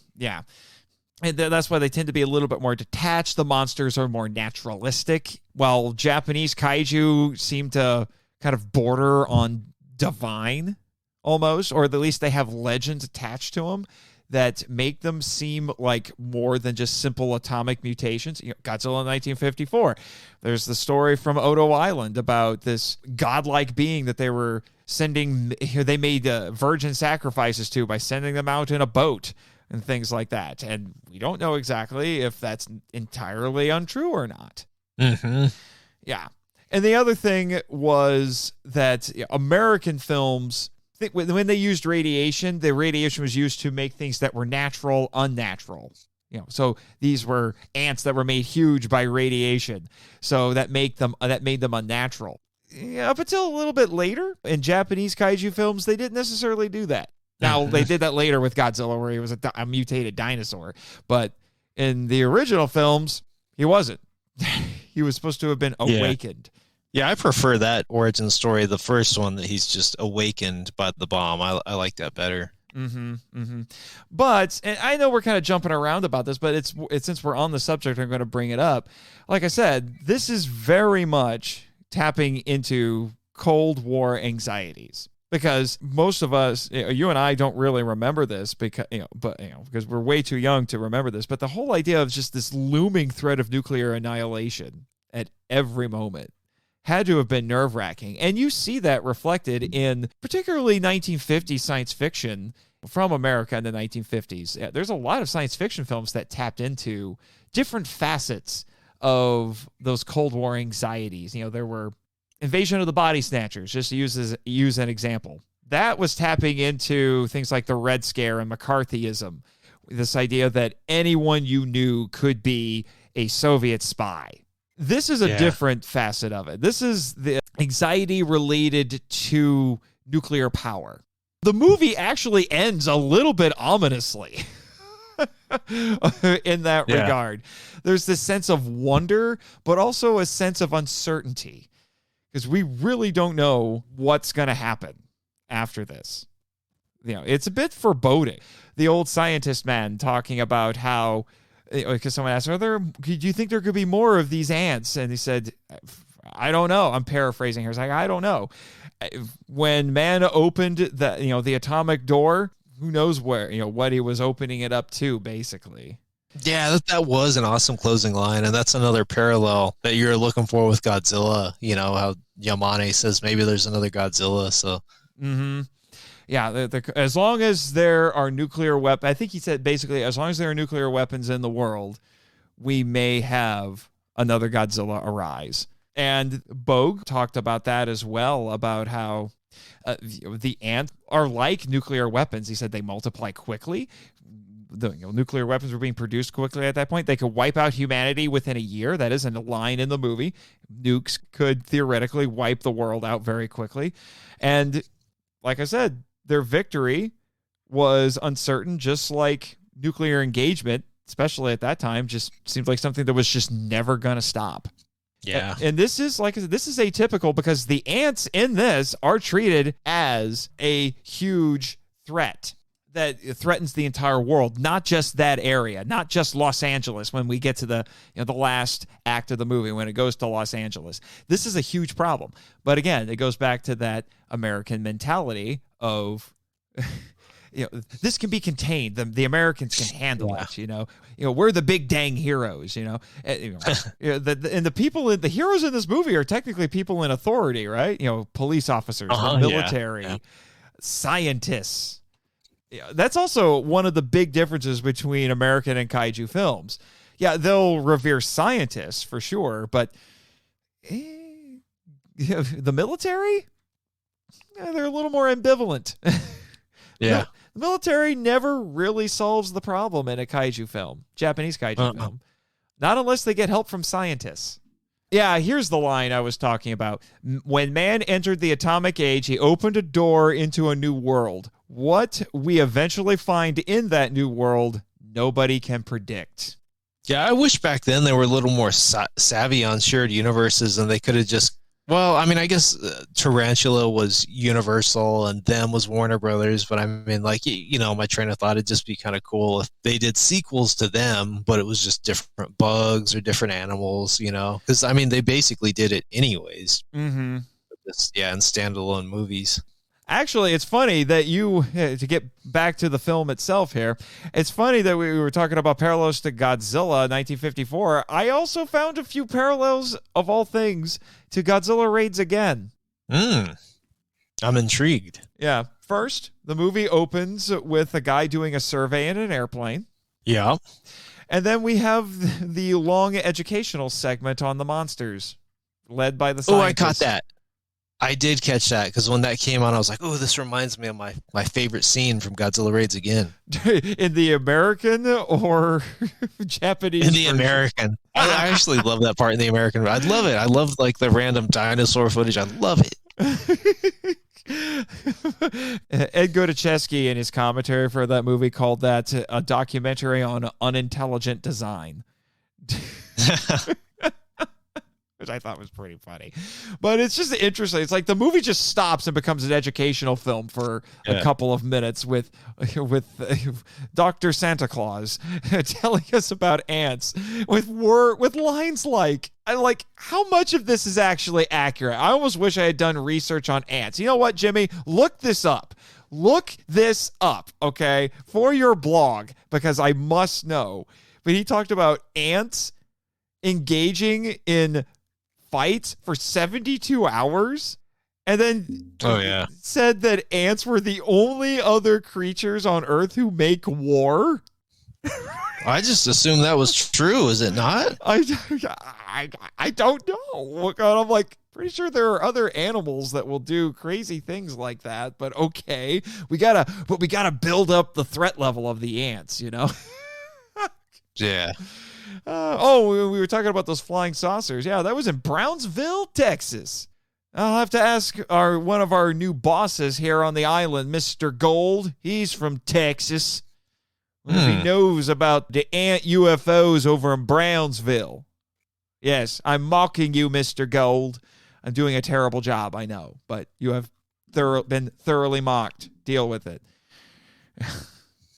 And that's why they tend to be a little bit more detached. The monsters are more naturalistic, while Japanese kaiju seem to kind of border on divine almost, or at least they have legends attached to them that make them seem like more than just simple atomic mutations. Godzilla in 1954. There's the story from Odo Island about this godlike being that they were sending, they made virgin sacrifices to by sending them out in a boat and things like that. And we don't know exactly if that's entirely untrue or not. Mm-hmm. Yeah. And the other thing was that American films, when they used radiation, the radiation was used to make things that were natural unnatural. So these were ants that were made huge by radiation. So that made them unnatural. Up until a little bit later in Japanese kaiju films, they didn't necessarily do that. Now, they did that later with Godzilla, where he was a mutated dinosaur. But in the original films, he wasn't. He was supposed to have been awakened. Yeah, I prefer that origin story, the first one, that he's just awakened by the bomb. I like that better. But, and I know we're kind of jumping around about this, but it's since we're on the subject, I'm going to bring it up. Like I said, this is very much tapping into Cold War anxieties. Because most of us, you and I, don't really remember this because we're way too young to remember this. But the whole idea of just this looming threat of nuclear annihilation at every moment had to have been nerve-wracking. And you see that reflected in particularly 1950 science fiction from America in the 1950s. Yeah, there's a lot of science fiction films that tapped into different facets of those Cold War anxieties. There were Invasion of the Body Snatchers, just to use an example. That was tapping into things like the Red Scare and McCarthyism. This idea that anyone you knew could be a Soviet spy. This is a different facet of it. This is the anxiety related to nuclear power. The movie actually ends a little bit ominously in that regard. There's this sense of wonder, but also a sense of uncertainty, because we really don't know what's going to happen after this. It's a bit foreboding. The old scientist man talking about how, because someone asked, do you think there could be more of these ants? And he said, I don't know. I'm paraphrasing here. It's like, I don't know. When man opened the atomic door, who knows where, what he was opening it up to, basically. Yeah, that was an awesome closing line, and that's another parallel that you're looking for with Godzilla. How Yamane says maybe there's another Godzilla. So, yeah, as long as there are nuclear weapons, I think he said basically, as long as there are nuclear weapons in the world, we may have another Godzilla arise. And Bogue talked about that as well, about how the ants are like nuclear weapons. He said they multiply quickly. Nuclear weapons were being produced quickly at that point. They could wipe out humanity within a year. That isn't a line in the movie. Nukes could theoretically wipe the world out very quickly. And like I said, their victory was uncertain, just like nuclear engagement, especially at that time, just seemed like something that was just never going to stop. Yeah. And this is atypical, because the ants in this are treated as a huge threat. that threatens the entire world, not just that area, not just Los Angeles when we get to the last act of the movie when it goes to Los Angeles. This is a huge problem. But again, it goes back to that American mentality of this can be contained. The Americans can handle it, we're the big dang heroes, and the people the heroes in this movie are technically people in authority, right? Police officers, the military, scientists. That's also one of the big differences between American and kaiju films. Yeah, they'll revere scientists for sure, but the military, they're a little more ambivalent. Yeah. The military never really solves the problem in a kaiju film, Japanese kaiju film. Not unless they get help from scientists. Yeah, here's the line I was talking about. When man entered the atomic age, he opened a door into a new world. What we eventually find in that new world, nobody can predict. Yeah, I wish back then they were a little more savvy on shared universes and they could have just... Well, I mean, I guess Tarantula was Universal and them was Warner Brothers, but I mean, my train of thought, it'd just be kind of cool if they did sequels to them, but it was just different bugs or different animals, because, I mean, they basically did it anyways. Mm-hmm. In standalone movies. Actually, it's funny that to get back to the film itself here, it's funny that we were talking about parallels to Godzilla 1954. I also found a few parallels, of all things, to Godzilla Raids Again. I'm intrigued. Yeah. First, the movie opens with a guy doing a survey in an airplane. Yeah. And then we have the long educational segment on the monsters, led by the scientists. Oh, I caught that. I did catch that because when that came on, I was like, oh, this reminds me of my favorite scene from Godzilla Raids Again. In the American or Japanese? In the American. I actually love that part in the American. I love it. I love the random dinosaur footage. I love it. Ed Goticheski in his commentary for that movie called that a documentary on unintelligent design. Which I thought was pretty funny. But it's just interesting. It's like the movie just stops and becomes an educational film for a couple of minutes with Dr. Santa Claus telling us about ants with lines like how much of this is actually accurate. I almost wish I had done research on ants. You know what, Jimmy? Look this up, okay, for your blog, because I must know. But he talked about ants engaging in fights for 72 hours and then said that ants were the only other creatures on Earth who make war. I just assumed that was true. Is it not? I don't know. I'm like, pretty sure there are other animals that will do crazy things like that, but okay. We gotta build up the threat level of the ants, Yeah. We were talking about those flying saucers. Yeah, that was in Brownsville, Texas. I'll have to ask one of our new bosses here on the island, Mr. Gold. He's from Texas. If he knows about the ant UFOs over in Brownsville. Yes, I'm mocking you, Mr. Gold. I'm doing a terrible job, I know, but you have been thoroughly mocked. Deal with it.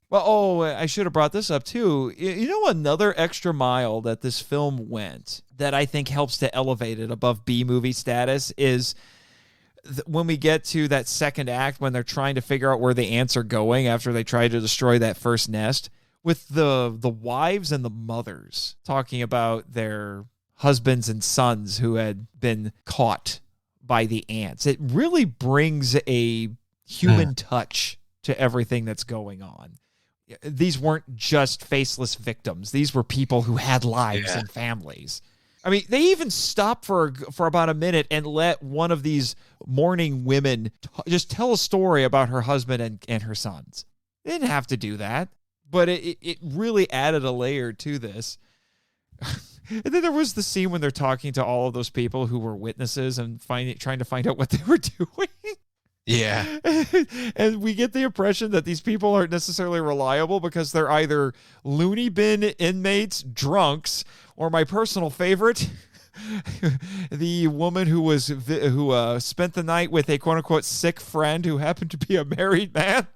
Well, I should have brought this up too. Another extra mile that this film went that I think helps to elevate it above B-movie status is when we get to that second act when they're trying to figure out where the ants are going after they try to destroy that first nest, with the wives and the mothers talking about their husbands and sons who had been caught by the ants. It really brings a human touch to everything that's going on. These weren't just faceless victims. These were people who had lives and families. I mean, they even stopped for about a minute and let one of these mourning women just tell a story about her husband and her sons. They didn't have to do that, but it really added a layer to this. And then there was the scene when they're talking to all of those people who were witnesses and trying to find out what they were doing. Yeah. And we get the impression that these people aren't necessarily reliable because they're either loony bin inmates, drunks, or my personal favorite, the woman who spent the night with a quote-unquote sick friend who happened to be a married man.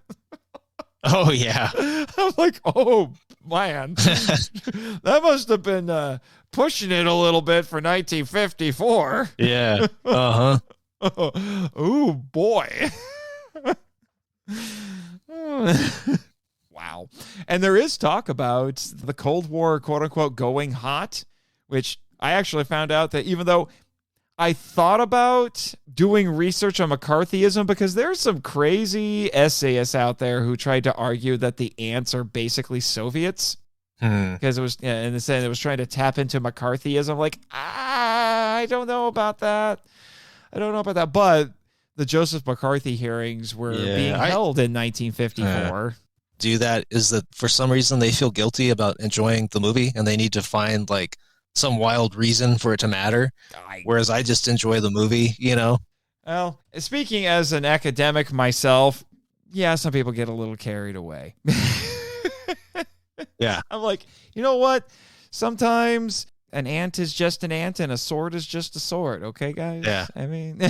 Oh, yeah. I'm like, oh, man. That must have been pushing it a little bit for 1954. Yeah. Uh-huh. Oh, boy. Wow. And there is talk about the Cold War, quote unquote, going hot, which I actually found out that even though I thought about doing research on McCarthyism, because there's some crazy essayists out there who tried to argue that the ants are basically Soviets. Because it was, and they said it was trying to tap into McCarthyism. Like, I don't know about that. But the Joseph McCarthy hearings were being held in 1954. Do that is that for some reason they feel guilty about enjoying the movie and they need to find like some wild reason for it to matter. Whereas I just enjoy the movie, you know? Well, speaking as an academic myself, yeah, some people get a little carried away. Yeah. I'm like, you know what? Sometimes an ant is just an ant and a sword is just a sword. Okay, guys? Yeah. I mean,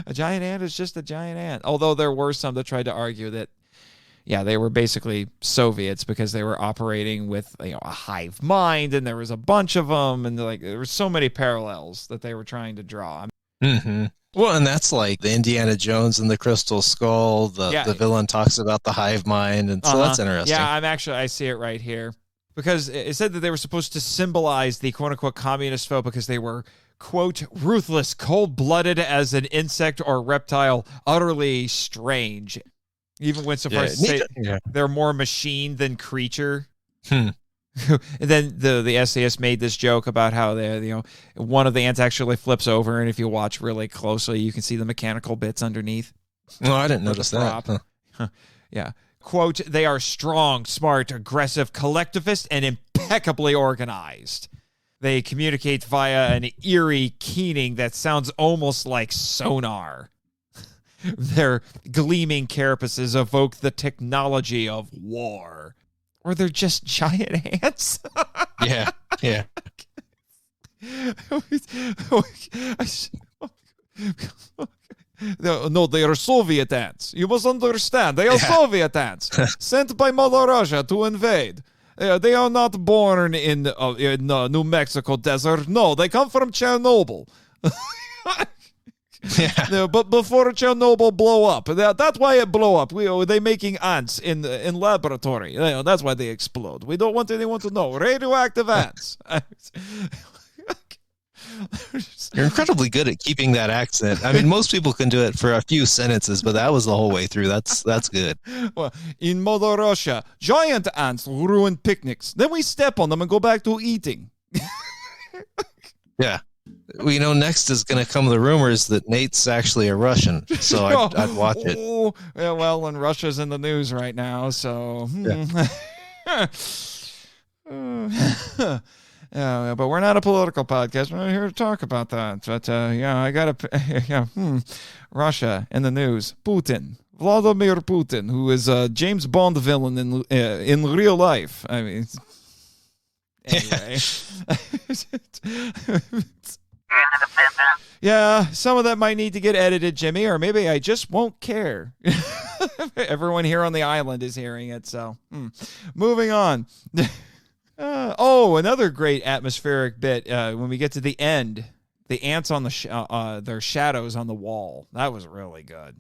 a giant ant is just a giant ant. Although there were some that tried to argue that, yeah, they were basically Soviets because they were operating with, you know, a hive mind, and there was a bunch of them, and like there were so many parallels that they were trying to draw. Mm-hmm. Well, and that's like the Indiana Jones and the Crystal Skull. The villain talks about the hive mind, and so that's interesting. Yeah, I see it right here. Because it said that they were supposed to symbolize the quote-unquote communist foe because they were, quote, ruthless, cold-blooded as an insect or reptile, utterly strange. Even when so far as say they're more machine than creature. And then the essayist made this joke about how one of the ants actually flips over, and if you watch really closely, you can see the mechanical bits underneath. No, I didn't notice that. Yeah. Quote, they are strong, smart, aggressive, collectivist, and impeccably organized. They communicate via an eerie keening that sounds almost like sonar. Their gleaming carapaces evoke the technology of war. Or they're just giant ants. Yeah. No, they are Soviet ants. You must understand. They are Soviet ants sent by Mother Russia to invade. They are not born in New Mexico desert. No, they come from Chernobyl. But before Chernobyl blow up, that's why it blow up. They making ants in laboratory. That's why they explode. We don't want anyone to know. Radioactive ants. You're incredibly good at keeping that accent. I mean, most people can do it for a few sentences, but that was the whole way through. That's good. Well, in Mother Russia, giant ants ruin picnics. Then we step on them and go back to eating. Yeah. We know next is going to come the rumors that Nate's actually a Russian, so I'd watch it. Yeah, well, and Russia's in the news right now, so... Yeah, but we're not a political podcast. We're not here to talk about that. But I got to. Russia in the news. Putin, Vladimir Putin, who is a James Bond villain in real life. I mean, anyway. Yeah, some of that might need to get edited, Jimmy, or maybe I just won't care. Everyone here on the island is hearing it, so moving on. Another great atmospheric bit when we get to the end. The ants on their shadows on the wall. That was really good.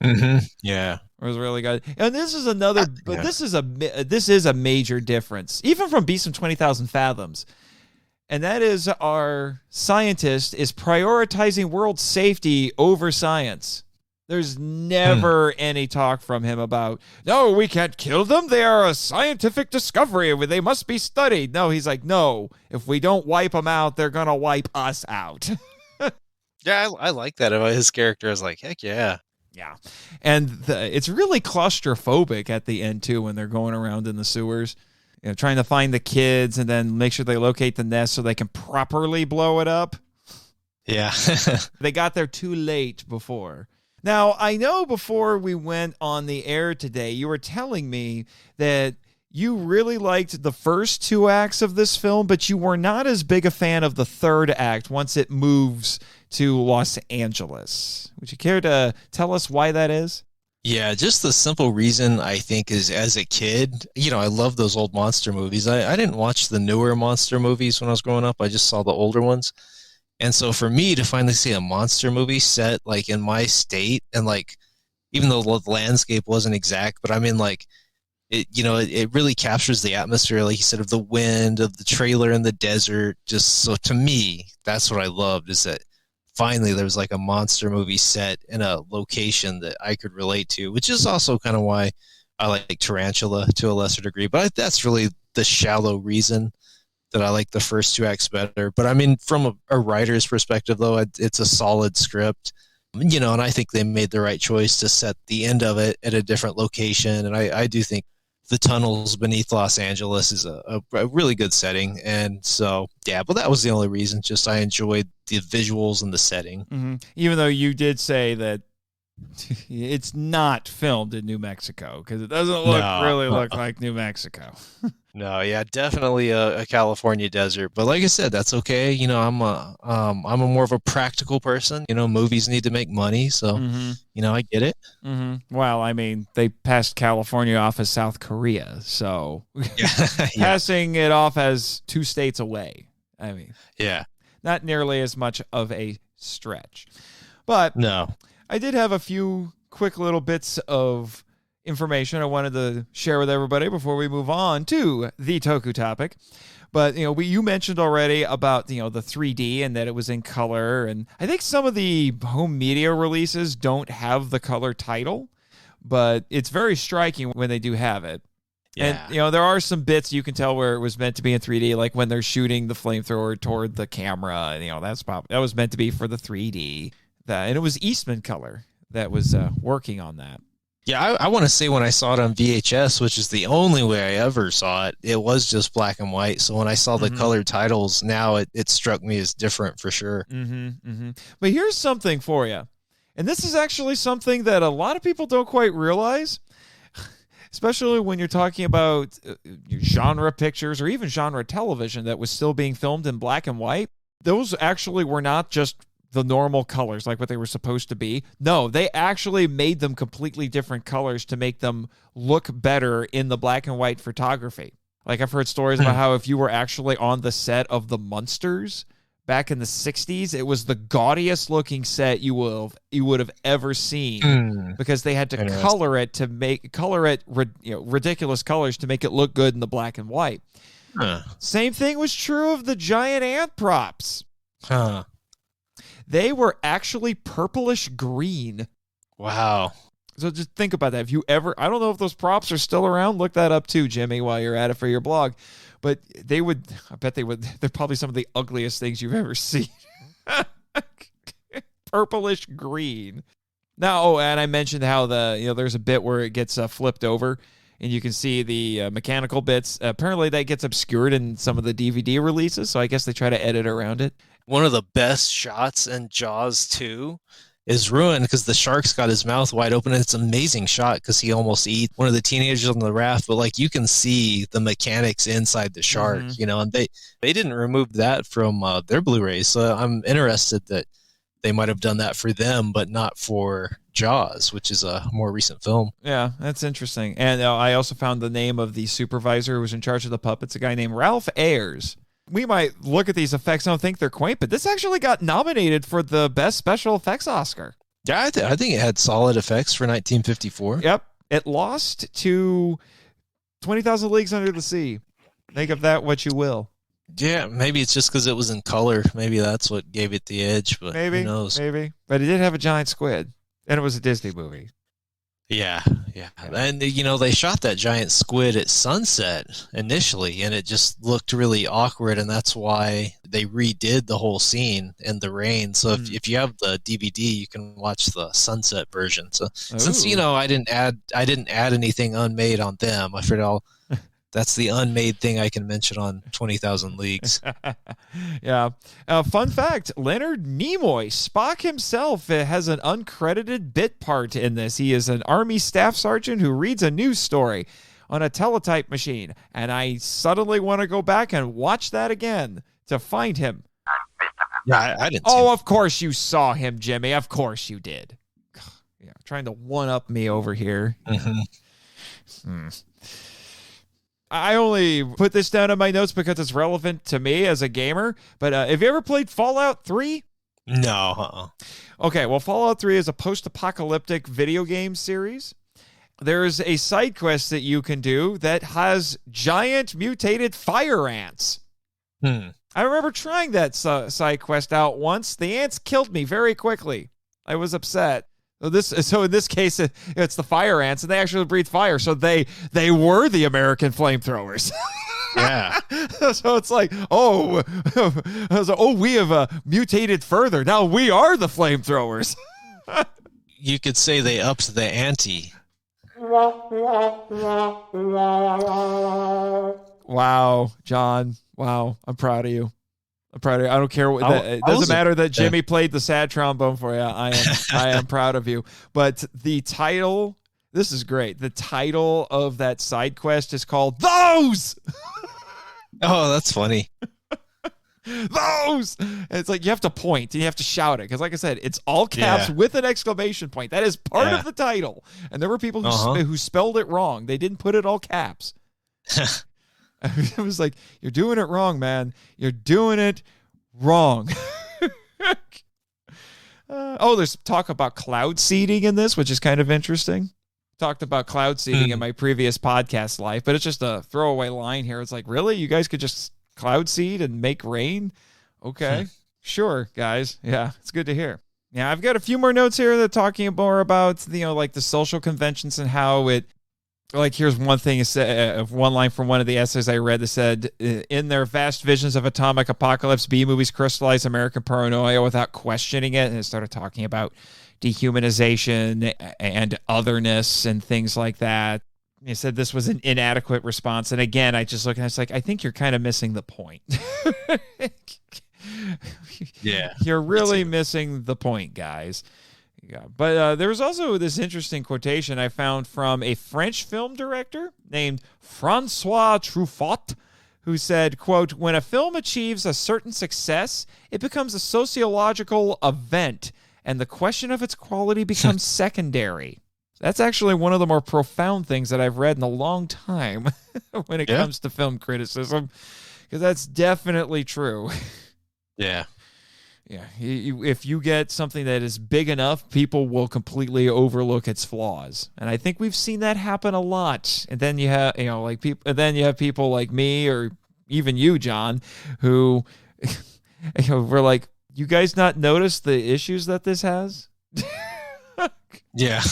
Mm-hmm. Yeah, it was really good. And this is another. But this is a major difference, even from Beast from 20,000 Fathoms. And that is our scientist is prioritizing world safety over science. There's never any talk from him about, no, we can't kill them. They are a scientific discovery. They must be studied. No, he's like, no, if we don't wipe them out, they're going to wipe us out. Yeah, I like that about his character. I was like, heck yeah. Yeah. And it's really claustrophobic at the end, too, when they're going around in the sewers. Trying to find the kids and then make sure they locate the nest so they can properly blow it up. Yeah. They got there too late before. Now, I know before we went on the air today, you were telling me that you really liked the first 2 acts of this film, but you were not as big a fan of the 3rd act once it moves to Los Angeles. Would you care to tell us why that is? Yeah, just the simple reason I think is as a kid, I love those old monster movies. I didn't watch the newer monster movies when I was growing up. I just saw the older ones. And so for me to finally see a monster movie set like in my state, and like even though the landscape wasn't exact, but I mean like it really captures the atmosphere, like you said, of the wind, of the trailer in the desert. Just so to me, that's what I loved, is that finally there was like a monster movie set in a location that I could relate to, which is also kind of why I like Tarantula to a lesser degree. But that's really the shallow reason that I like the first 2 acts better. But I mean, from a writer's perspective, though, it's a solid script. And I think they made the right choice to set the end of it at a different location. And I do think the tunnels beneath Los Angeles is a really good setting. And so, yeah, but that was the only reason. Just I enjoyed the visuals and the setting. Mm-hmm. Even though you did say that it's not filmed in New Mexico, because it doesn't look like New Mexico. No, yeah, definitely a California desert. But like I said, that's okay. I'm a more of a practical person. Movies need to make money, so I get it. Mm-hmm. Well, I mean, they passed California off as South Korea, so passing it off as 2 states away. I mean, yeah, not nearly as much of a stretch. But no, I did have a few quick little bits of information I wanted to share with everybody before we move on to the Toku topic. But, you mentioned already about, the 3D and that it was in color. And I think some of the home media releases don't have the color title, but it's very striking when they do have it. Yeah. And, there are some bits you can tell where it was meant to be in 3D, like when they're shooting the flamethrower toward the camera. That was meant to be for the 3D. And it was Eastman color that was working on that. Yeah, I want to say when I saw it on VHS, which is the only way I ever saw it, it was just black and white. So when I saw the colored titles, now it struck me as different for sure. But here's something for you. And this is actually something that a lot of people don't quite realize, especially when you're talking about genre pictures or even genre television that was still being filmed in black and white. Those actually were not just the normal colors, like what they were supposed to be. No, they actually made them completely different colors to make them look better in the black and white photography. Like I've heard stories about how if you were actually on the set of The Munsters back in the 60s, it was the gaudiest looking set you would have ever seen because they had to color it ridiculous colors to make it look good in the black and white. Same thing was true of the giant ant props. They were actually purplish green. Wow. So just think about that. I don't know if those props are still around. Look that up too, Jimmy, while you're at it for your blog. But I bet they would. They're probably some of the ugliest things you've ever seen. Purplish green. Now, and I mentioned how there's a bit where it gets flipped over and you can see the mechanical bits. Apparently that gets obscured in some of the DVD releases. So I guess they try to edit around it. One of the best shots in Jaws 2 is ruined because the shark's got his mouth wide open, and it's an amazing shot because he almost eats one of the teenagers on the raft, but like you can see the mechanics inside the shark, and they didn't remove that from their Blu-rays. So I'm interested that they might have done that for them, but not for Jaws, which is a more recent film. Yeah, that's interesting. And I also found the name of the supervisor who was in charge of the puppets, a guy named Ralph Ayers. We might look at these effects and think they're quaint, but this actually got nominated for the Best Special Effects Oscar. Yeah, I think it had solid effects for 1954. Yep. It lost to 20,000 Leagues Under the Sea. Think of that what you will. Yeah, maybe it's just because it was in color. Maybe that's what gave it the edge, but who knows? Maybe. But it did have a giant squid, and it was a Disney movie. Yeah. And, they shot that giant squid at sunset initially, and it just looked really awkward, and that's why they redid the whole scene in the rain. So if you have the DVD, you can watch the sunset version. So since, I didn't add anything unmade on them, I figured that's the unmade thing I can mention on 20,000 Leagues. Yeah. Fun fact, Leonard Nimoy, Spock himself, has an uncredited bit part in this. He is an Army staff sergeant who reads a news story. on a teletype machine, and I suddenly want to go back and watch that again to find him. Yeah, I didn't see Oh, him. of course you saw him, Jimmy. Of course you did. Yeah, trying to one-up me over here. I only put this down in my notes because it's relevant to me as a gamer, but have you ever played Fallout 3? No. Okay, well, Fallout 3 is a post-apocalyptic video game series. There's a side quest that you can do that has giant mutated fire ants. I remember trying that side quest out once. The ants killed me very quickly. I was upset. So in this case, it's the fire ants, and they actually breathe fire. So they were the American flamethrowers. Yeah. So it's like, we have mutated further. Now we are the flamethrowers. You could say they upped the ante. Wow, John. Wow, I'm proud of you. I don't care what. It doesn't matter that Jimmy played the sad trombone for you. I am proud of you. But the title, this is great. The title of that side quest is called "Those." Oh, that's funny. Those. And it's like you have to point and you have to shout it because, like I said, it's all caps with an exclamation point. That is part of the title. And there were people who spelled it wrong. They didn't put it all caps. It was like, you're doing it wrong, man. You're doing it wrong. There's talk about cloud seeding in this, which is kind of interesting. Talked about cloud seeding in my previous podcast life, but it's just a throwaway line here. It's like, really? You guys could just cloud seed and make rain? Okay. Sure, guys. Yeah, it's good to hear. Yeah, I've got a few more notes here that are talking more about, like the social conventions and how it, like, here's one thing, one line from one of the essays I read that said, in their vast visions of atomic apocalypse, B-movies crystallize American paranoia without questioning it. And it started talking about dehumanization and otherness and things like that. He said this was an inadequate response. And again, I just look and it's like, I think you're kind of missing the point. Yeah. You're really missing the point, guys. Yeah, but there was also this interesting quotation I found from a French film director named Francois Truffaut, who said, quote, "When a film achieves a certain success, it becomes a sociological event, and the question of its quality becomes secondary." That's actually one of the more profound things that I've read in a long time when it comes to film criticism, because that's definitely true. Yeah. Yeah, if you get something that is big enough, people will completely overlook its flaws, and I think we've seen that happen a lot. And then you have, people, and then you have people like me or even you, John, who, we're like, you guys not notice the issues that this has? Yeah.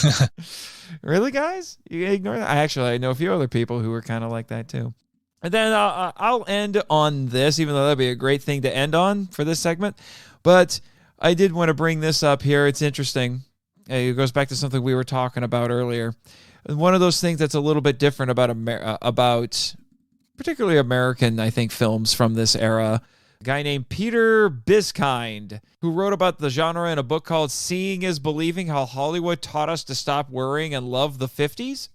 Really, guys? You ignore that? I know a few other people who are kind of like that too. And then I'll end on this, even though that'd be a great thing to end on for this segment. But I did want to bring this up here. It's interesting. It goes back to something we were talking about earlier. One of those things that's a little bit different about particularly American, I think, films from this era. A guy named Peter Biskind, who wrote about the genre in a book called Seeing is Believing, How Hollywood Taught Us to Stop Worrying and Love the 50s.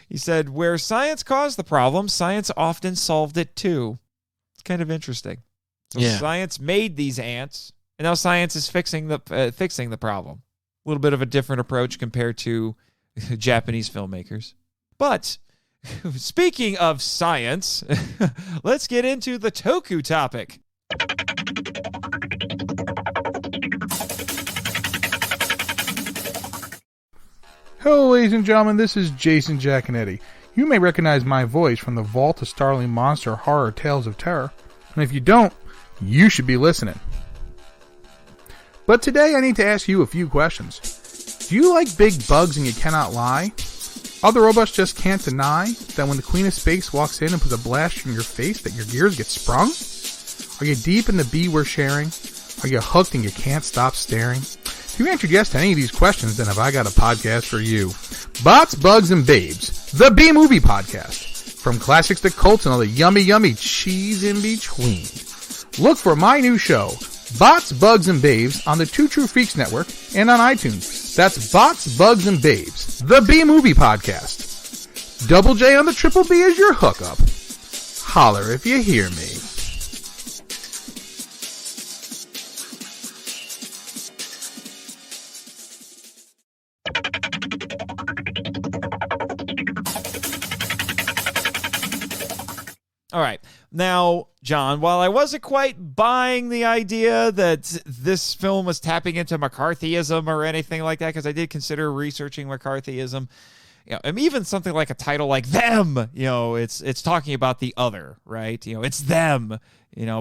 He said, where science caused the problem, science often solved it too. It's kind of interesting. So science made these ants, and now science is fixing the problem. A little bit of a different approach compared to Japanese filmmakers. But speaking of science, let's get into the Toku topic. Hello, ladies and gentlemen, this is Jason Giaconetti. You may recognize my voice from the Vault of Starling Monster Horror Tales of Terror, and if you don't, you should be listening. But today I need to ask you a few questions. Do you like big bugs and you cannot lie? Other robots just can't deny that when the Queen of Space walks in and puts a blast in your face that your gears get sprung? Are you deep in the bee we're sharing? Are you hooked and you can't stop staring? If you answered yes to any of these questions, then have I got a podcast for you. Bots, Bugs, and Babes, the B-Movie Podcast. From classics to cults and all the yummy cheese in between. Look for my new show, Bots, Bugs, and Babes, on the Two True Freaks Network and on iTunes. That's Bots, Bugs, and Babes, the B-Movie Podcast. Double J on the Triple B is your hookup. Holler if you hear me. All right. Now, John, while I wasn't quite buying the idea that this film was tapping into McCarthyism or anything like that, because I did consider researching McCarthyism, and even something like a title like Them, it's talking about the other, right? It's them,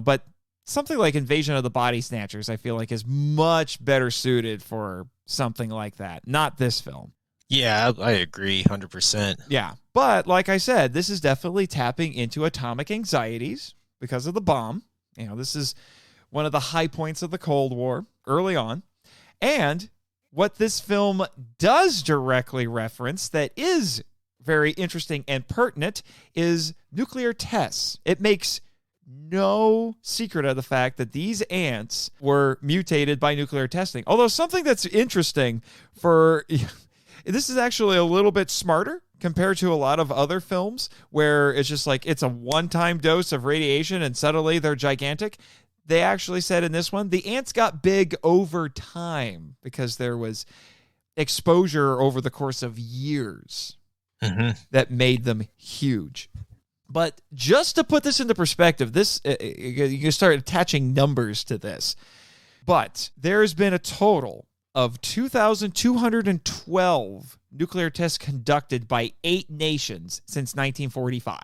but something like Invasion of the Body Snatchers, I feel like is much better suited for something like that, not this film. Yeah, I agree 100%. Yeah. But like I said, this is definitely tapping into atomic anxieties because of the bomb. This is one of the high points of the Cold War early on. And what this film does directly reference that is very interesting and pertinent is nuclear tests. It makes no secret of the fact that these ants were mutated by nuclear testing. Although something that's interesting this is actually a little bit smarter compared to a lot of other films where it's just like it's a one-time dose of radiation and suddenly they're gigantic. They actually said in this one, the ants got big over time because there was exposure over the course of years that made them huge. But just to put this into perspective, you can start attaching numbers to this. But there's been a total of 2,212 nuclear tests conducted by 8 nations since 1945.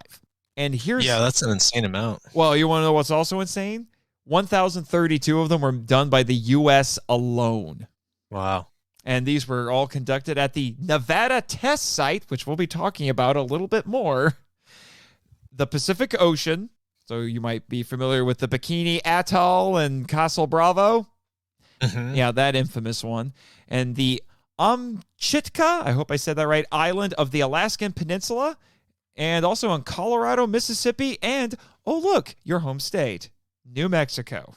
And that's an insane amount. Well, you want to know what's also insane? 1,032 of them were done by the U.S. alone. Wow. And these were all conducted at the Nevada test site, which we'll be talking about a little bit more. The Pacific Ocean. So you might be familiar with the Bikini Atoll and Castle Bravo. Yeah, that infamous one. And the Amchitka, I hope I said that right, island of the Alaskan Peninsula, and also in Colorado, Mississippi, and, oh, look, your home state, New Mexico.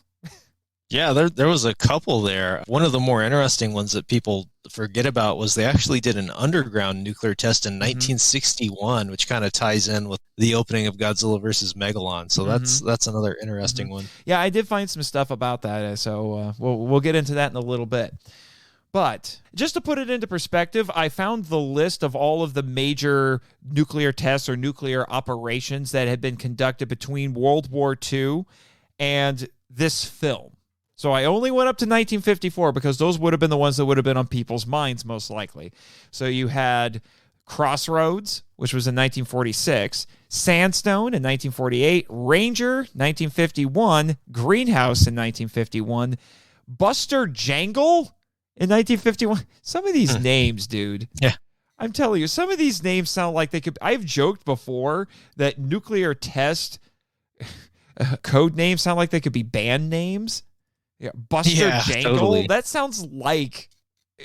Yeah, there was a couple there. One of the more interesting ones that people forget about was they actually did an underground nuclear test in 1961, which kind of ties in with the opening of Godzilla versus Megalon. So that's another interesting one. Yeah, I did find some stuff about that, so we'll get into that in a little bit. But just to put it into perspective, I found the list of all of the major nuclear tests or nuclear operations that had been conducted between World War II and this film. So I only went up to 1954 because those would have been the ones that would have been on people's minds most likely. So you had Crossroads, which was in 1946, Sandstone in 1948, Ranger 1951, Greenhouse in 1951, Buster Jangle in 1951. Some of these names, dude. Yeah. I'm telling you, some of these names sound like they could... I've joked before that nuclear test code names sound like they could be band names. Yeah, Buster Jangle. Totally. That sounds like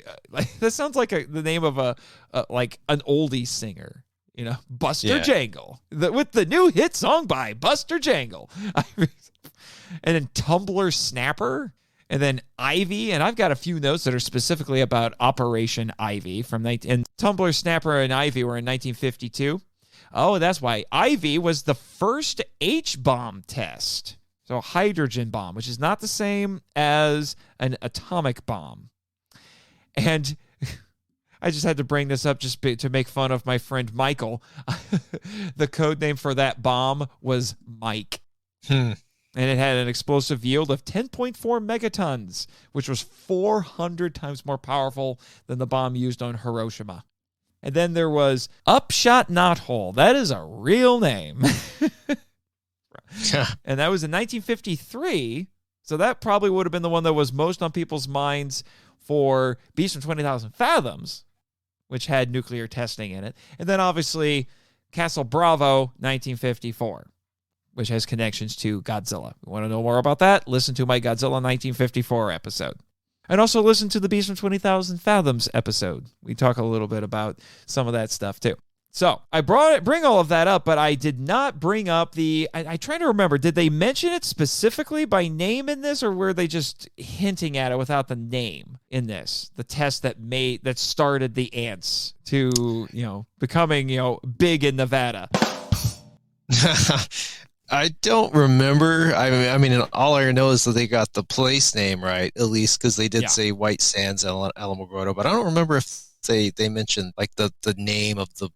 the name of a like an oldie singer. Buster Jangle with the new hit song by Buster Jangle. And then Tumbler Snapper, and then Ivy. And I've got a few notes that are specifically about Operation Ivy and Tumbler Snapper and Ivy were in 1952. Oh, that's why Ivy was the first H-bomb test. So a hydrogen bomb, which is not the same as an atomic bomb. And I just had to bring this up just to make fun of my friend Michael. The code name for that bomb was Mike. And it had an explosive yield of 10.4 megatons, which was 400 times more powerful than the bomb used on Hiroshima. And then there was Upshot Knothole. That is a real name. And that was in 1953. So that probably would have been the one that was most on people's minds for Beast from 20,000 Fathoms, which had nuclear testing in it. And then obviously Castle Bravo, 1954, which has connections to Godzilla. You want to know more about that? Listen to my Godzilla 1954 episode. And also listen to the Beast from 20,000 Fathoms episode. We talk a little bit about some of that stuff too. So I bring all of that up, but I did not bring up I try to remember, did they mention it specifically by name in this, or were they just hinting at it without the name in this? The test that started the ants to, becoming, big in Nevada. I don't remember. I mean, all I know is that they got the place name right, at least, because they did say White Sands, Alamogordo, but I don't remember if they mentioned like the name of the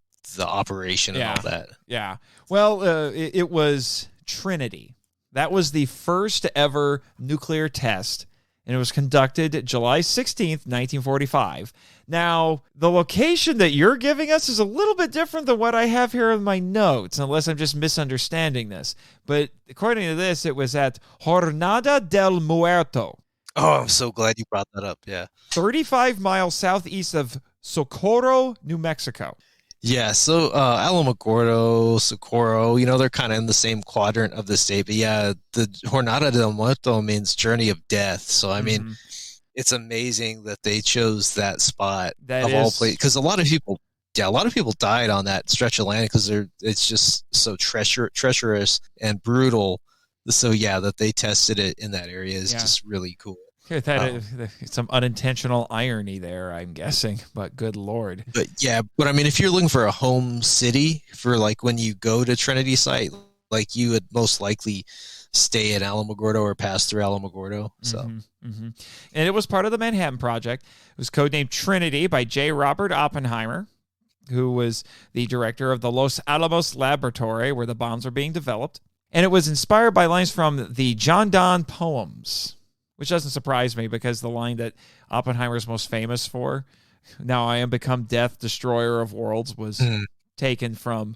operation and all that. Yeah. Well, it was Trinity. That was the first ever nuclear test, and it was conducted July 16th, 1945. Now, the location that you're giving us is a little bit different than what I have here in my notes, unless I'm just misunderstanding this. But according to this, it was at Jornada del Muerto. Oh, I'm so glad you brought that up. Yeah. 35 miles southeast of Socorro, New Mexico. Yeah, so Alamogordo, Socorro, they're kind of in the same quadrant of the state. But yeah, the Jornada del Muerto means journey of death. So, I mean, it's amazing that they chose that spot of all places. Because a lot of people died on that stretch of land because it's just so treacherous and brutal. So, yeah, that they tested it in that area is just really cool. Some unintentional irony there, I'm guessing, but good Lord. But I mean, if you're looking for a home city for like when you go to Trinity site, like you would most likely stay in Alamogordo or pass through Alamogordo. So, and it was part of the Manhattan Project. It was codenamed Trinity by J. Robert Oppenheimer, who was the director of the Los Alamos laboratory where the bombs were being developed. And it was inspired by lines from the John Donne poems, which doesn't surprise me because the line that Oppenheimer is most famous for, "Now I am become death, destroyer of worlds," was taken from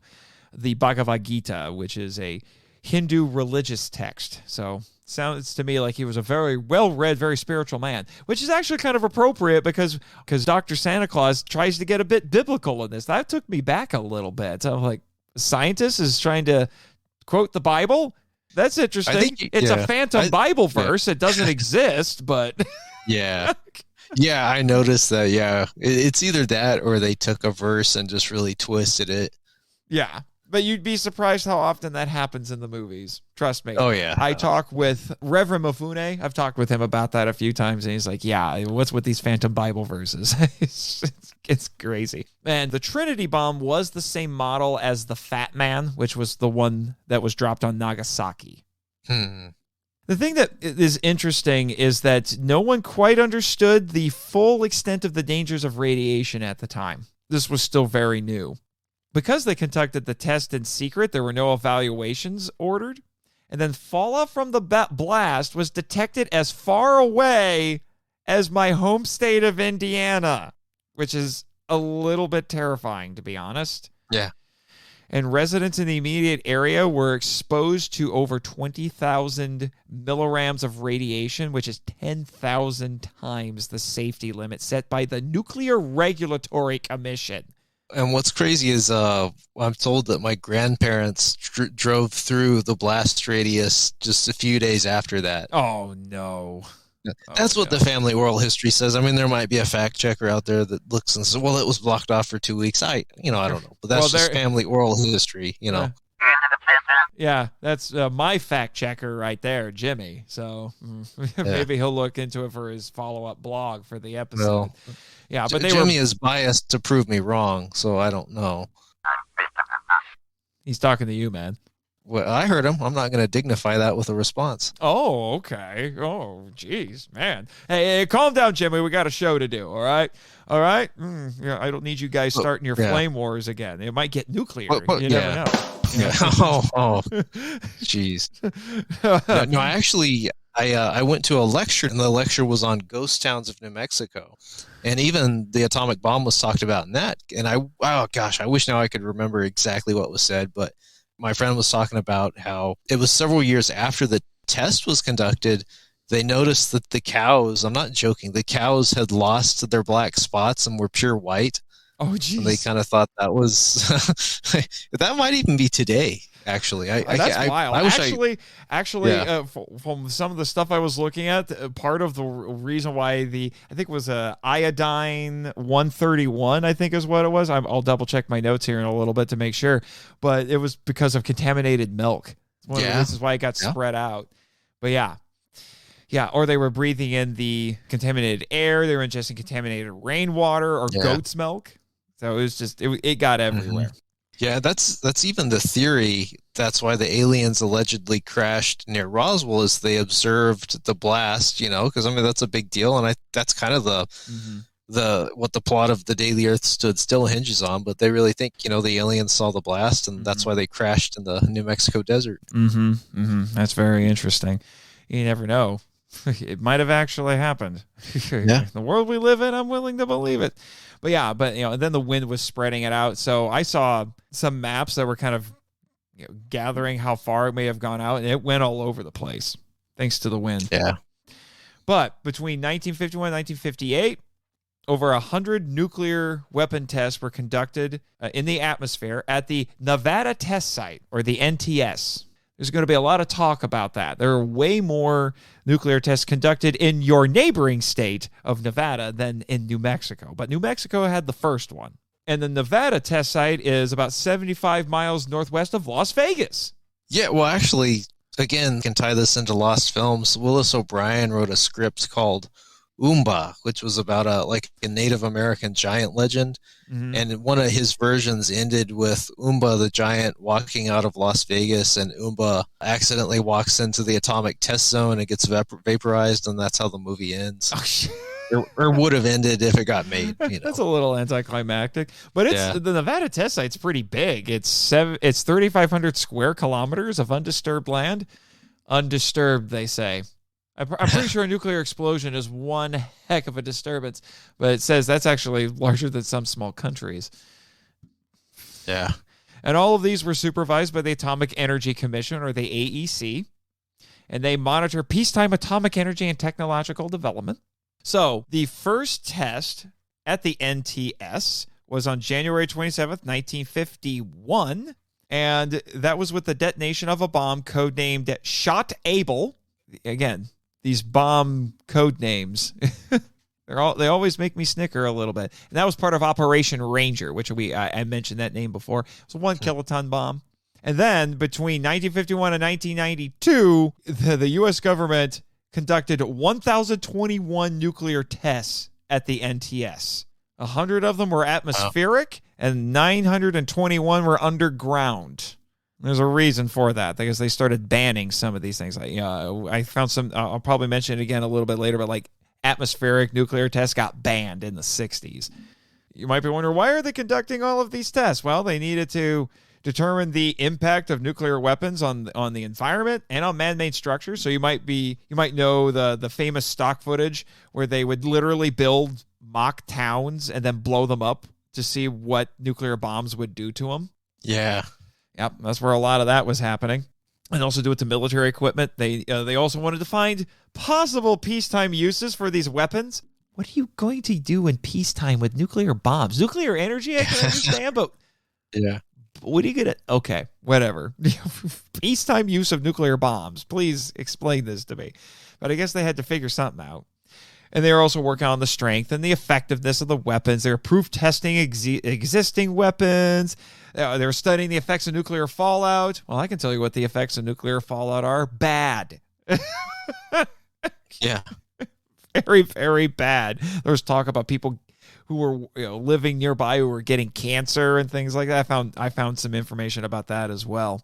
the Bhagavad Gita, which is a Hindu religious text. So sounds to me like he was a very well-read, very spiritual man, which is actually kind of appropriate because Dr. Santa Claus tries to get a bit biblical in this. That took me back a little bit. So I'm like, a scientist is trying to quote the Bible? That's interesting. It's a phantom Bible verse. It doesn't exist, but... Yeah, I noticed that, It's either that or they took a verse and just really twisted it. Yeah, but you'd be surprised how often that happens in the movies. Trust me. Oh, yeah. I talk with Reverend Mifune. I've talked with him about that a few times, and he's like, what's with these phantom Bible verses? It's crazy. And the Trinity bomb was the same model as the Fat Man, which was the one that was dropped on Nagasaki. The thing that is interesting is that no one quite understood the full extent of the dangers of radiation at the time. This was still very new. Because they conducted the test in secret, there were no evaluations ordered. And then fallout from the blast was detected as far away as my home state of Indiana, which is a little bit terrifying, to be honest. Yeah. And residents in the immediate area were exposed to over 20,000 millirams of radiation, which is 10,000 times the safety limit set by the Nuclear Regulatory Commission. And what's crazy is I'm told that my grandparents drove through the blast radius just a few days after that. Oh, no. That's what the family oral history says. I mean, there might be a fact checker out there that looks and says, well, it was blocked off for 2 weeks. I don't know. But that's just family oral history, Yeah, that's my fact checker right there, Jimmy. So maybe he'll look into it for his follow-up blog for the episode. Well, but Jimmy is biased to prove me wrong, so I don't know. He's talking to you, man. Well, I heard him. I'm not going to dignify that with a response. Oh, okay. Oh, geez, man. Hey, calm down, Jimmy. We got a show to do, all right? All right? I don't need you guys starting your flame wars again. It might get nuclear. You never know. Yeah. Oh, jeez. No, actually, I went to a lecture, and the lecture was on ghost towns of New Mexico. And even the atomic bomb was talked about in that. And I wish now I could remember exactly what was said, but my friend was talking about how it was several years after the test was conducted, they noticed that the cows, I'm not joking, the cows had lost their black spots and were pure white. Oh, geez. And they kind of thought that was, that might even be today. Actually, that's wild. I wish from some of the stuff I was looking at, part of the reason why I think it was iodine 131, I think is what it was. I'll double check my notes here in a little bit to make sure, but it was because of contaminated milk. One of the reasons why it got spread out. But yeah, or they were breathing in the contaminated air. They were ingesting contaminated rainwater or goat's milk. So it was just it got everywhere. Yeah, that's even the theory. That's why the aliens allegedly crashed near Roswell, is they observed the blast, because I mean that's a big deal, and that's kind of what the plot of The Day the Earth Stood Still hinges on. But they really think the aliens saw the blast, and that's why they crashed in the New Mexico desert. That's very interesting. You never know. It might have actually happened. The world we live in, I'm willing to believe it. But and then the wind was spreading it out. So I saw some maps that were kind of gathering how far it may have gone out, and it went all over the place thanks to the wind. Yeah. But between 1951 and 1958, over 100 nuclear weapon tests were conducted in the atmosphere at the Nevada Test Site, or the NTS. There's going to be a lot of talk about that. There are way more nuclear tests conducted in your neighboring state of Nevada than in New Mexico. But New Mexico had the first one. And the Nevada test site is about 75 miles northwest of Las Vegas. Yeah, well, actually, again, can tie this into Lost Films. Willis O'Brien wrote a script called Oomba, which was about a Native American giant legend. And one of his versions ended with Oomba the giant walking out of Las Vegas, and Oomba accidentally walks into the atomic test zone and gets vaporized, and that's how the movie ends. Oh, shit. Or would have ended if it got made. That's a little anticlimactic, but the Nevada test site's pretty big. It's 3,500 square kilometers of undisturbed land. Undisturbed, they say. I'm pretty sure a nuclear explosion is one heck of a disturbance, but it says that's actually larger than some small countries. Yeah. And all of these were supervised by the Atomic Energy Commission, or the AEC, and they monitor peacetime atomic energy and technological development. So the first test at the NTS was on January 27th, 1951, and that was with the detonation of a bomb codenamed Shot Able. Again, these bomb code names, they always make me snicker a little bit. And that was part of Operation Ranger, which I mentioned that name before. It was a 1 kiloton bomb. And then between 1951 and 1992, the U.S. government conducted 1,021 nuclear tests at the NTS. 100 of them were atmospheric, and 921 were underground. There's a reason for that, because they started banning some of these things. I found some, I'll probably mention it again a little bit later, but atmospheric nuclear tests got banned in the 60s. You might be wondering, why are they conducting all of these tests? Well, they needed to determine the impact of nuclear weapons on the environment and on man-made structures. So you might know the famous stock footage where they would literally build mock towns and then blow them up to see what nuclear bombs would do to them. Yeah. Yep, that's where a lot of that was happening. And also do it to military equipment. They also wanted to find possible peacetime uses for these weapons. What are you going to do in peacetime with nuclear bombs? Nuclear energy, I can understand, but yeah, what are you going to... Okay, whatever. Peacetime use of nuclear bombs. Please explain this to me. But I guess they had to figure something out. And they were also working on the strength and the effectiveness of the weapons. They were proof testing existing weapons. They were studying the effects of nuclear fallout. Well, I can tell you what the effects of nuclear fallout are. Bad. Yeah. Very, very bad. There was talk about people who were living nearby who were getting cancer and things like that. I found some information about that as well.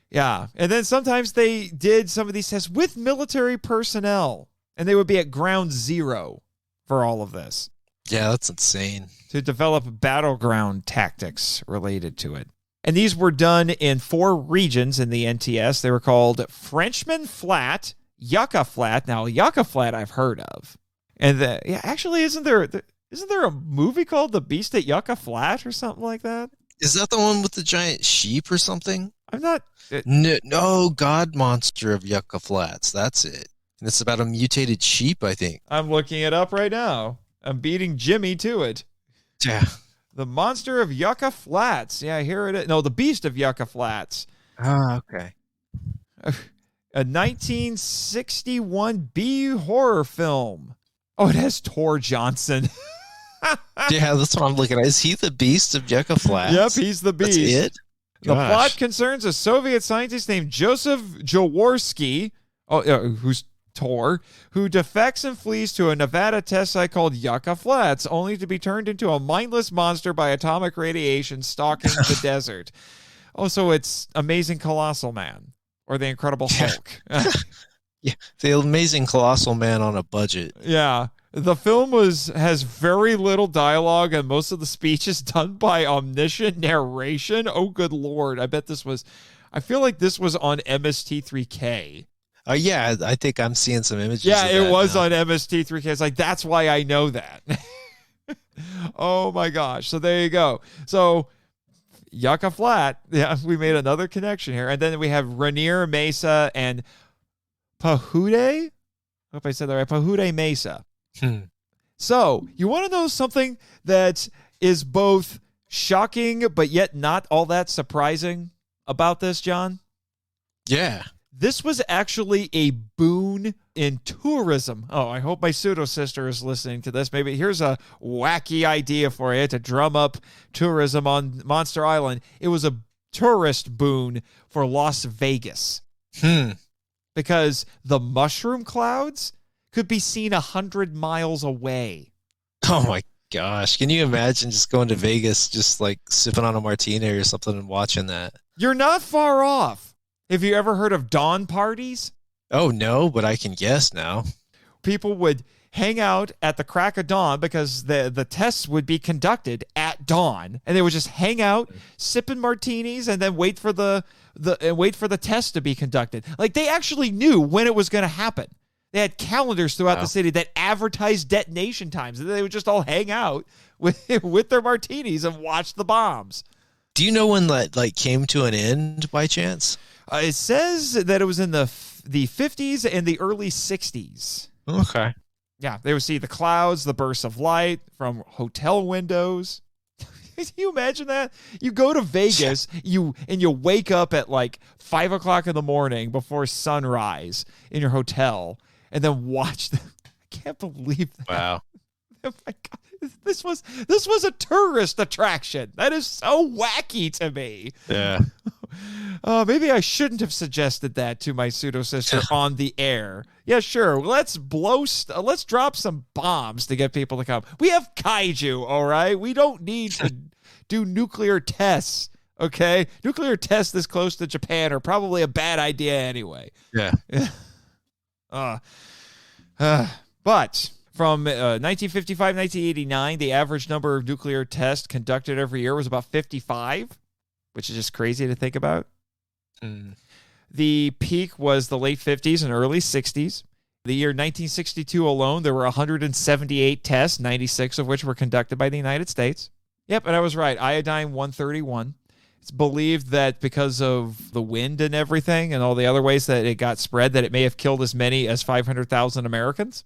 Yeah. And then sometimes they did some of these tests with military personnel. And they would be at ground zero for all of this. Yeah, that's insane. To develop battleground tactics related to it. And these were done in 4 regions in the NTS. They were called Frenchman Flat, Yucca Flat. Now, Yucca Flat I've heard of. And actually, isn't there a movie called The Beast at Yucca Flat or something like that? Is that the one with the giant sheep or something? I'm not... No, God Monster of Yucca Flats. That's it. And it's about a mutated sheep, I think. I'm looking it up right now. I'm beating Jimmy to it. Yeah. The Monster of Yucca Flats. Yeah, here it is. No, The Beast of Yucca Flats. Ah, okay. A 1961 B horror film. Oh, it has Tor Johnson. Yeah, that's what I'm looking at. Is he the Beast of Yucca Flats? Yep, he's the Beast. That's it? The Gosh. plot concerns a Soviet scientist named Joseph Jaworski, who's Tor, who defects and flees to a Nevada test site called Yucca Flats, only to be turned into a mindless monster by atomic radiation stalking the desert. Oh, so it's Amazing Colossal Man or the Incredible Hulk. Yeah, the Amazing Colossal Man on a budget. Yeah. The film has very little dialogue, and most of the speech is done by omniscient narration. Oh, good Lord. I feel like this was on MST3K. Yeah, I think I'm seeing some images. Yeah, of it that was now. on MST3K. It's like, that's why I know that. Oh, my gosh. So there you go. So Yucca Flat. Yeah, we made another connection here. And then we have Rainier Mesa and Pahude. I hope I said that right. Pahude Mesa. So, you want to know something that is both shocking but yet not all that surprising about this, John? Yeah. This was actually a boon in tourism. Oh, I hope my pseudo-sister is listening to this. Maybe here's a wacky idea for you to drum up tourism on Monster Island. It was a tourist boon for Las Vegas. Because the mushroom clouds could be seen 100 miles away. Oh my gosh. Can you imagine just going to Vegas, just like sipping on a martini or something and watching that? You're not far off. Have you ever heard of dawn parties? Oh no, but I can guess now. People would hang out at the crack of dawn because the tests would be conducted at dawn, and they would just hang out, sipping martinis, and then wait for the test to be conducted. Like, they actually knew when it was going to happen. They had calendars throughout the city that advertised detonation times, and they would just all hang out with their martinis and watch the bombs. Do you know when that came to an end by chance? It says that it was in the 50s and the early 60s. Okay. Yeah, they would see the clouds, the bursts of light from hotel windows. Can you imagine that? You go to Vegas, you wake up at 5 o'clock in the morning before sunrise in your hotel, and then watch them. I can't believe that. Wow. Oh my God. This was a tourist attraction. That is so wacky to me. Yeah. Maybe I shouldn't have suggested that to my pseudo sister on the air. Yeah, sure. Let's drop some bombs to get people to come. We have kaiju, all right? We don't need to do nuclear tests, okay? Nuclear tests this close to Japan are probably a bad idea anyway. Yeah. But from 1955, 1989, the average number of nuclear tests conducted every year was about 55, which is just crazy to think about. The peak was the late 50s and early 60s. The year 1962 alone, there were 178 tests, 96 of which were conducted by the United States. Yep, and I was right. Iodine-131. It's believed that because of the wind and everything and all the other ways that it got spread, that it may have killed as many as 500,000 Americans.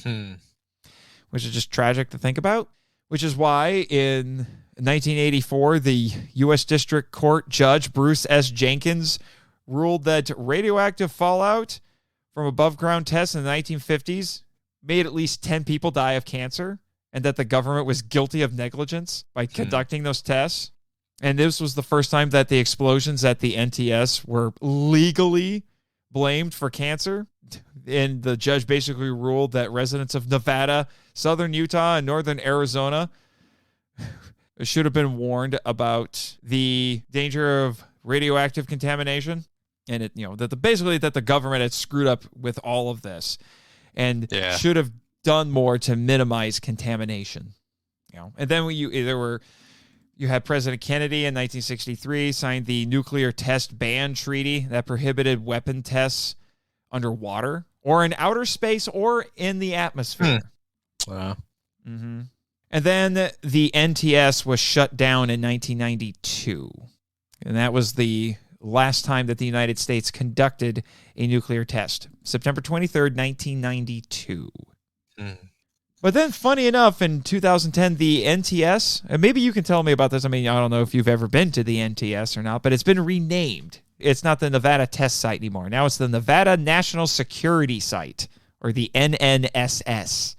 Which is just tragic to think about. Which is why in 1984, the U.S. District Court Judge Bruce S. Jenkins ruled that radioactive fallout from above-ground tests in the 1950s made at least 10 people die of cancer, and that the government was guilty of negligence by conducting those tests. And this was the first time that the explosions at the NTS were legally blamed for cancer. And the judge basically ruled that residents of Nevada, southern Utah, and northern Arizona should have been warned about the danger of radioactive contamination, and that the government had screwed up with all of this, and should have done more to minimize contamination. And then you had President Kennedy in 1963 signed the Nuclear Test Ban Treaty that prohibited weapon tests underwater or in outer space or in the atmosphere. Wow. And then the NTS was shut down in 1992. And that was the last time that the United States conducted a nuclear test. September 23rd, 1992. But then, funny enough, in 2010, the NTS, and maybe you can tell me about this. I mean, I don't know if you've ever been to the NTS or not, but it's been renamed. It's not the Nevada test site anymore. Now it's the Nevada National Security Site, or the NNSS.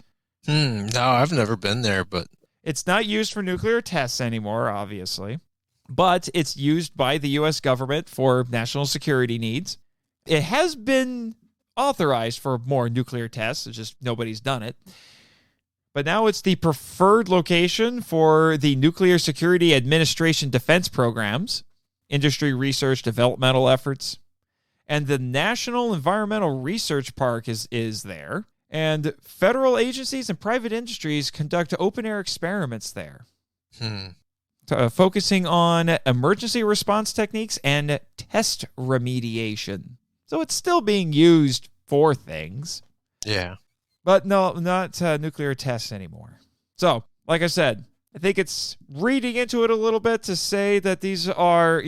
No, I've never been there, but... It's not used for nuclear tests anymore, obviously, but it's used by the U.S. government for national security needs. It has been authorized for more nuclear tests. It's just nobody's done it. But now it's the preferred location for the Nuclear Security Administration defense programs, industry research, developmental efforts, and the National Environmental Research Park is there. And federal agencies and private industries conduct open-air experiments there, focusing on emergency response techniques and test remediation. So it's still being used for things. Yeah. But no, not nuclear tests anymore. So, like I said, I think it's reading into it a little bit to say that these are,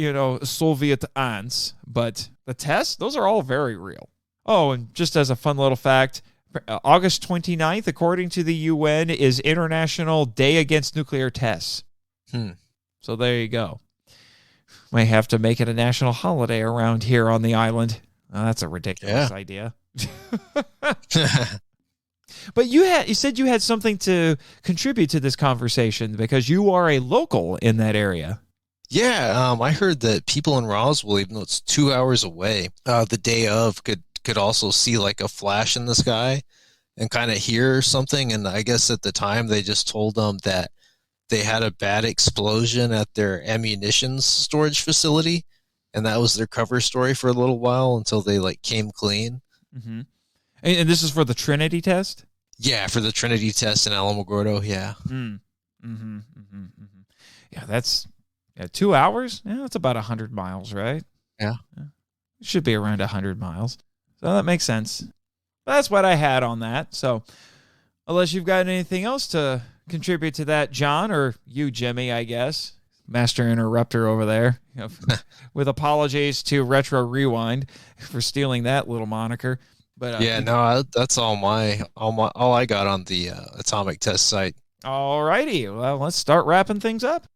Soviet ants. But the tests, those are all very real. Oh, and just as a fun little fact... August 29th, according to the UN, is International Day Against Nuclear Tests. So there you go. May have to make it a national holiday around here on the island. Oh, that's a ridiculous idea. But you said you had something to contribute to this conversation because you are a local in that area. Yeah, I heard that people in Roswell, even though it's 2 hours away, the day of could also see like a flash in the sky and kind of hear something. And I guess at the time they just told them that they had a bad explosion at their ammunition storage facility. And that was their cover story for a little while until they like came clean. Mm-hmm. And this is for the Trinity test? Yeah, for the Trinity test in Alamogordo. Yeah. Yeah, that's 2 hours. Yeah, that's about 100 miles, right? Yeah. It should be around 100 miles. So that makes sense. But that's what I had on that. So unless you've got anything else to contribute to that, John, or you, Jimmy, I guess, master interrupter over there, with apologies to Retro Rewind for stealing that little moniker. But that's all I got on the atomic test site. All righty. Well, let's start wrapping things up.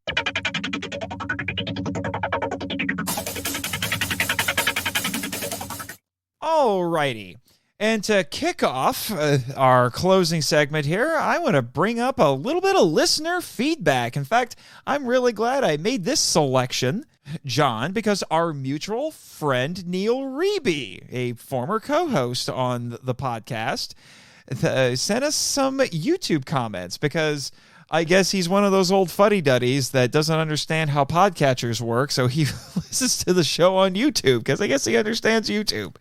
Alrighty. And to kick off our closing segment here, I want to bring up a little bit of listener feedback. In fact, I'm really glad I made this selection, John, because our mutual friend Neil Reby, a former co-host on the podcast, sent us some YouTube comments because I guess he's one of those old fuddy-duddies that doesn't understand how podcatchers work, so he listens to the show on YouTube because I guess he understands YouTube.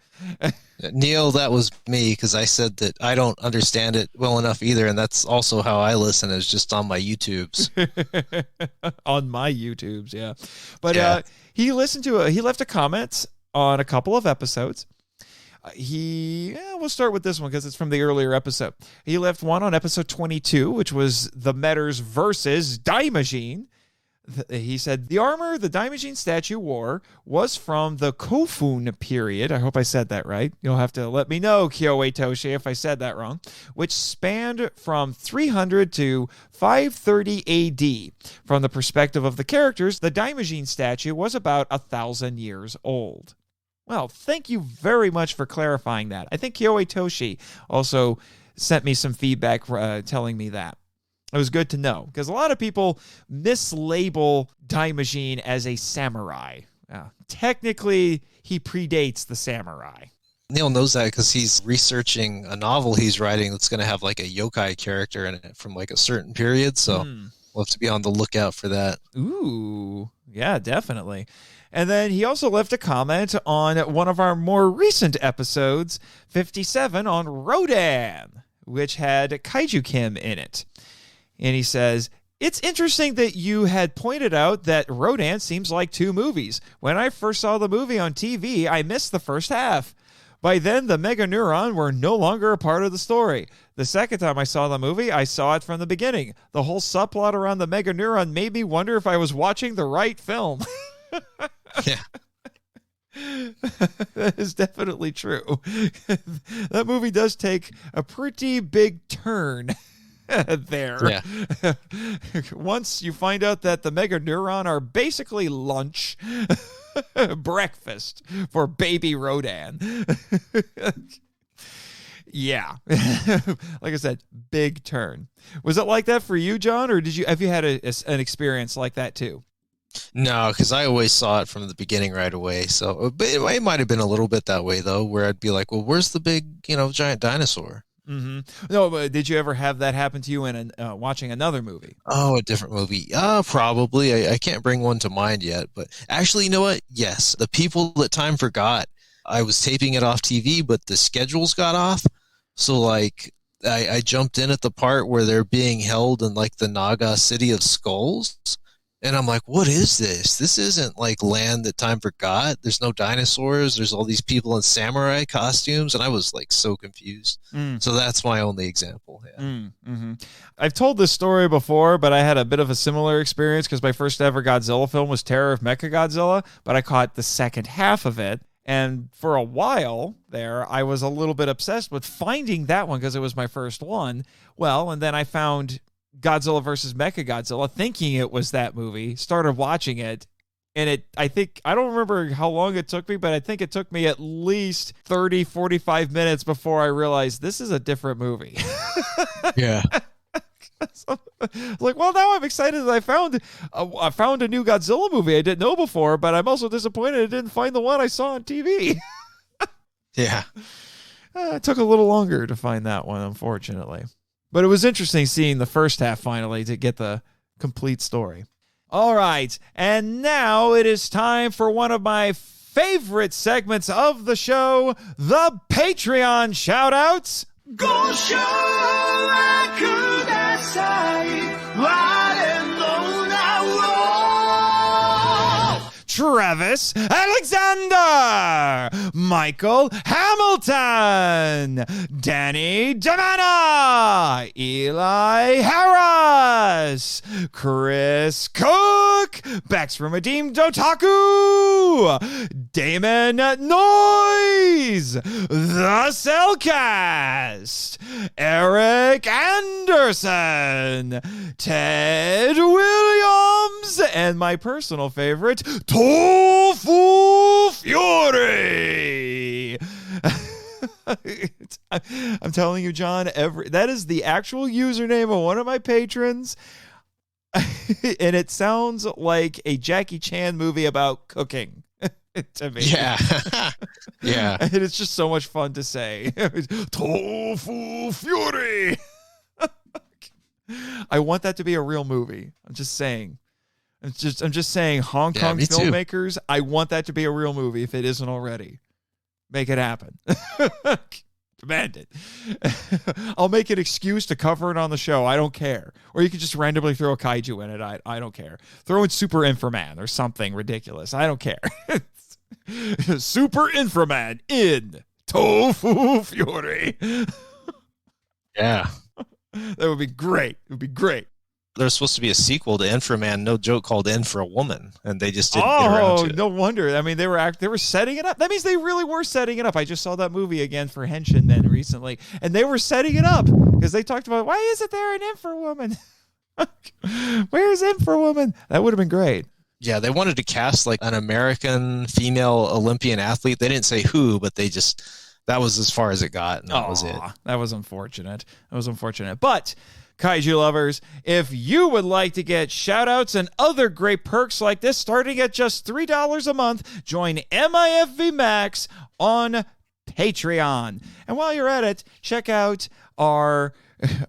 Neil, that was me because I said that I don't understand it well enough either, and that's also how I listen, is just on my YouTubes. On my YouTubes, yeah. But he left a comment on a couple of episodes. We'll start with this one because it's from the earlier episode. He left one on episode 22, which was the Metters versus Daimajin. He said, the armor the Daimajin statue wore was from the Kofun period. I hope I said that right. You'll have to let me know, Kyoei Toshi, if I said that wrong, which spanned from 300 to 530 AD. From the perspective of the characters, the Daimajin statue was about 1,000 years old. Well, thank you very much for clarifying that. I think Kyoei Toshi also sent me some feedback telling me that. It was good to know, because a lot of people mislabel Daimajin as a samurai. Technically, he predates the samurai. Neil knows that because he's researching a novel he's writing that's going to have like a yokai character in it from like a certain period, so we'll have to be on the lookout for that. Ooh, yeah, definitely. And then he also left a comment on one of our more recent episodes, 57, on Rodan, which had Kaiju Kim in it. And he says, it's interesting that you had pointed out that Rodan seems like two movies. When I first saw the movie on TV, I missed the first half. By then, the Mega Neuron were no longer a part of the story. The second time I saw the movie, I saw it from the beginning. The whole subplot around the Mega Neuron made me wonder if I was watching the right film. Yeah. That is definitely true. That movie does take a pretty big turn there. Yeah. Once you find out that the Mega Neuron are basically lunch. Breakfast for baby Rodan. Yeah. Like I said, big turn. Was it like that for you, John, or have you had an experience like that too? No, because I always saw it from the beginning right away. So but it might have been a little bit that way, though, where I'd be like, well, where's the big, giant dinosaur? Mm-hmm. No, but did you ever have that happen to you in watching another movie? Oh, a different movie? Probably. I can't bring one to mind yet. But actually, you know what? Yes. The People That Time Forgot. I was taping it off TV, but the schedules got off. So, like, I jumped in at the part where they're being held in, like, the Naga City of Skulls. And I'm like, what is this? This isn't like Land That Time Forgot. There's no dinosaurs. There's all these people in samurai costumes. And I was like so confused. So that's my only example. Yeah. Mm-hmm. I've told this story before, but I had a bit of a similar experience because my first ever Godzilla film was Terror of Mechagodzilla, but I caught the second half of it. And for a while there, I was a little bit obsessed with finding that one because it was my first one. Well, and then I found Godzilla versus Mechagodzilla, thinking it was that movie, started watching it, and I don't remember how long it took me, but I think it took me at least 30, 45 minutes before I realized this is a different movie. Yeah. So, like, well, now I'm excited that I found a new Godzilla movie I didn't know before, but I'm also disappointed I didn't find the one I saw on TV. Yeah. It took a little longer to find that one, unfortunately. But it was interesting seeing the first half finally to get the complete story. All right, and now it is time for one of my favorite segments of the show, the Patreon shoutouts. Go Travis Alexander, Michael Hamilton, Danny Damana, Eli Harris, Chris Cook, Bex from Redeemed Otaku, Damon Noyes, The Cellcast, Eric Anderson, Ted Williams, and my personal favorite, Tofu Fury. I'm telling you, John, that is the actual username of one of my patrons. And it sounds like a Jackie Chan movie about cooking to me. Yeah. Yeah. And it's just so much fun to say. Tofu Fury. I want that to be a real movie. I'm just saying. I'm just saying, Hong Kong filmmakers, too. I want that to be a real movie if it isn't already. Make it happen. Demand it. I'll make an excuse to cover it on the show. I don't care. Or you could just randomly throw a kaiju in it. I don't care. Throw in Super Inframan or something ridiculous. I don't care. Super Inframan in Tofu Fury. Yeah. That would be great. It would be great. There's supposed to be a sequel to Inframan, no joke, called In for a Woman, and they just didn't get around to it. No wonder. I mean, they were setting it up. That means they really were setting it up. I just saw that movie again for Henshin Men recently, and they were setting it up because they talked about, why isn't there an In for a Woman? Where's In for a Woman? That would have been great. Yeah, they wanted to cast like an American female Olympian athlete. They didn't say who, but that was as far as it got, and that was it. That was unfortunate. But Kaiju lovers, if you would like to get shoutouts and other great perks like this starting at just $3 a month, join MIFV Max on Patreon. And while you're at it, check out our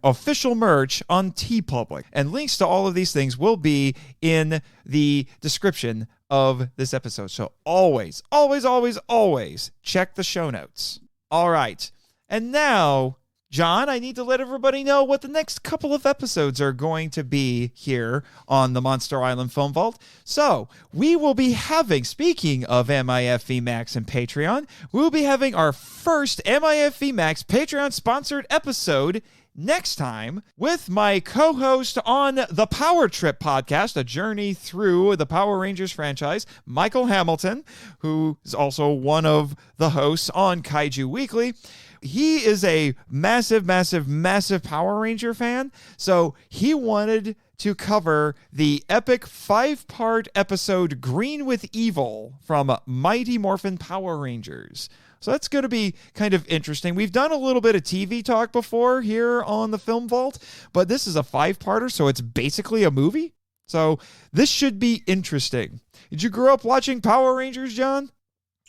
official merch on TeePublic. And links to all of these things will be in the description of this episode. So always, always, always, always check the show notes. All right. And now, John, I need to let everybody know what the next couple of episodes are going to be here on the Monster Island Film Vault. So we will be having, speaking of MIFV Max and Patreon, we'll be having our first MIFV Max Patreon-sponsored episode next time with my co-host on the Power Trip podcast, a journey through the Power Rangers franchise, Michael Hamilton, who is also one of the hosts on Kaiju Weekly. He is a massive, massive, massive Power Ranger fan, so he wanted to cover the epic 5-part episode Green with Evil from Mighty Morphin Power Rangers. So that's going to be kind of interesting. We've done a little bit of TV talk before here on the Film Vault, but this is a 5-parter, so it's basically a movie. So this should be interesting. Did you grow up watching Power Rangers, John?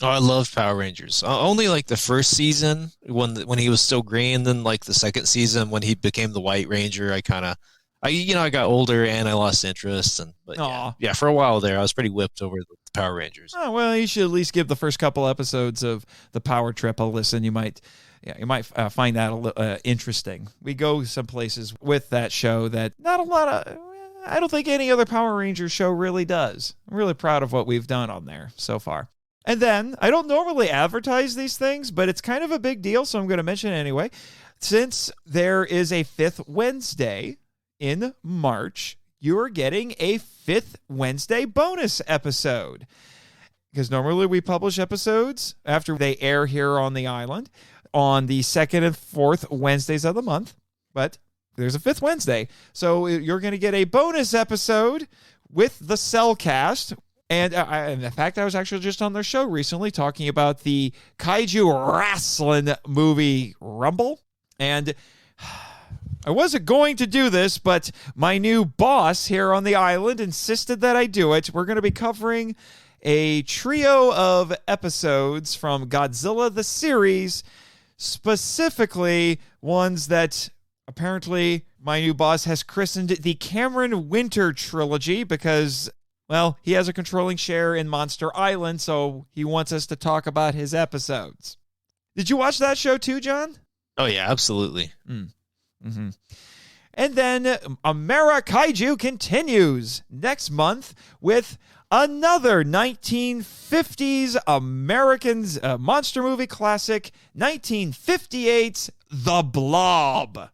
Oh, I love Power Rangers. Only like the first season when he was still green, then like the second season when he became the White Ranger, I got older and I lost interest. But for a while there, I was pretty whipped over the Power Rangers. Oh, well, you should at least give the first couple episodes of the Power Trip a listen. You might find that interesting. We go some places with that show that not a lot of. I don't think any other Power Rangers show really does. I'm really proud of what we've done on there so far. And then, I don't normally advertise these things, but it's kind of a big deal, so I'm going to mention it anyway. Since there is a 5th Wednesday in March, you are getting a 5th Wednesday bonus episode. Because normally we publish episodes after they air here on the island on the 2nd and 4th Wednesdays of the month. But there's a 5th Wednesday. So you're going to get a bonus episode with the Cellcast. And in fact, I was actually just on their show recently talking about the kaiju wrestling movie Rumble. And I wasn't going to do this, but my new boss here on the island insisted that I do it. We're going to be covering a trio of episodes from Godzilla the series, specifically ones that apparently my new boss has christened the Cameron Winter Trilogy because, well, he has a controlling share in Monster Island, so he wants us to talk about his episodes. Did you watch that show too, John? Oh, yeah, absolutely. Mm-hmm. And then Ameri-kaiju continues next month with another 1950s Americans monster movie classic, 1958's The Blob.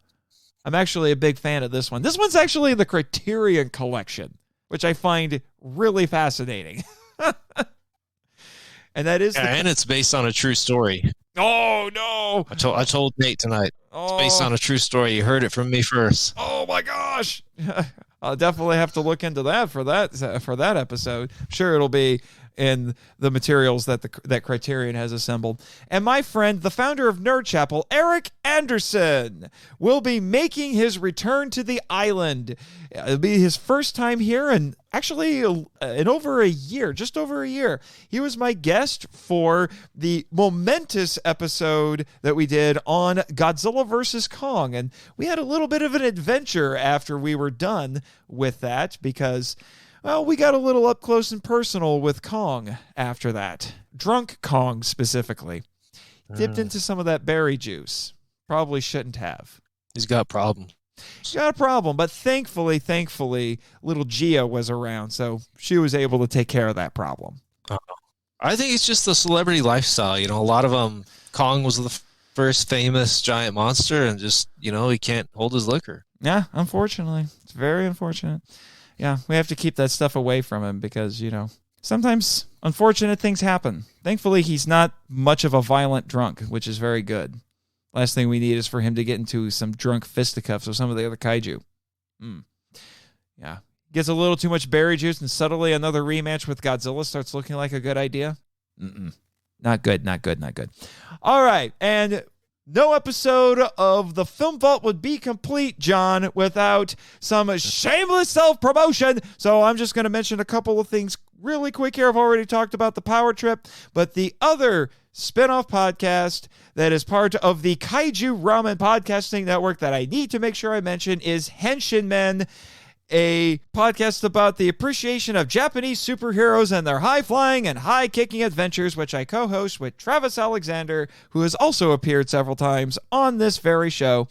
I'm actually a big fan of this one. This one's actually in the Criterion Collection, which I find really fascinating. And that is and it's based on a true story. Oh, no. I told Nate tonight. It's based on a true story. You heard it from me first. Oh, my gosh. I'll definitely have to look into that for that episode. I'm sure it'll be in the materials that Criterion has assembled. And my friend, the founder of Nerd Chapel, Eric Anderson, will be making his return to the island. It'll be his first time here, and actually in over a year, just over a year. He was my guest for the momentous episode that we did on Godzilla vs. Kong, and we had a little bit of an adventure after we were done with that because, well, we got a little up close and personal with Kong after that. Drunk Kong, specifically. Dipped into some of that berry juice. Probably shouldn't have. He's got problems. She's got a problem, but thankfully, little Gia was around, so she was able to take care of that problem. I think it's just the celebrity lifestyle. You know, a lot of them, Kong was the first famous giant monster, and just, he can't hold his liquor. Yeah, unfortunately. It's very unfortunate. Yeah, we have to keep that stuff away from him because, sometimes unfortunate things happen. Thankfully, he's not much of a violent drunk, which is very good. Last thing we need is for him to get into some drunk fisticuffs with some of the other kaiju. Yeah. Gets a little too much berry juice, and suddenly another rematch with Godzilla starts looking like a good idea. Not good. All right, and no episode of the Film Vault would be complete, John, without some shameless self-promotion. So I'm just going to mention a couple of things really quick here. I've already talked about the Power Trip, but the other spin-off podcast that is part of the Kaiju Ramen Podcasting Network that I need to make sure I mention is Henshin Men, a podcast about the appreciation of Japanese superheroes and their high-flying and high-kicking adventures, which I co-host with Travis Alexander, who has also appeared several times on this very show.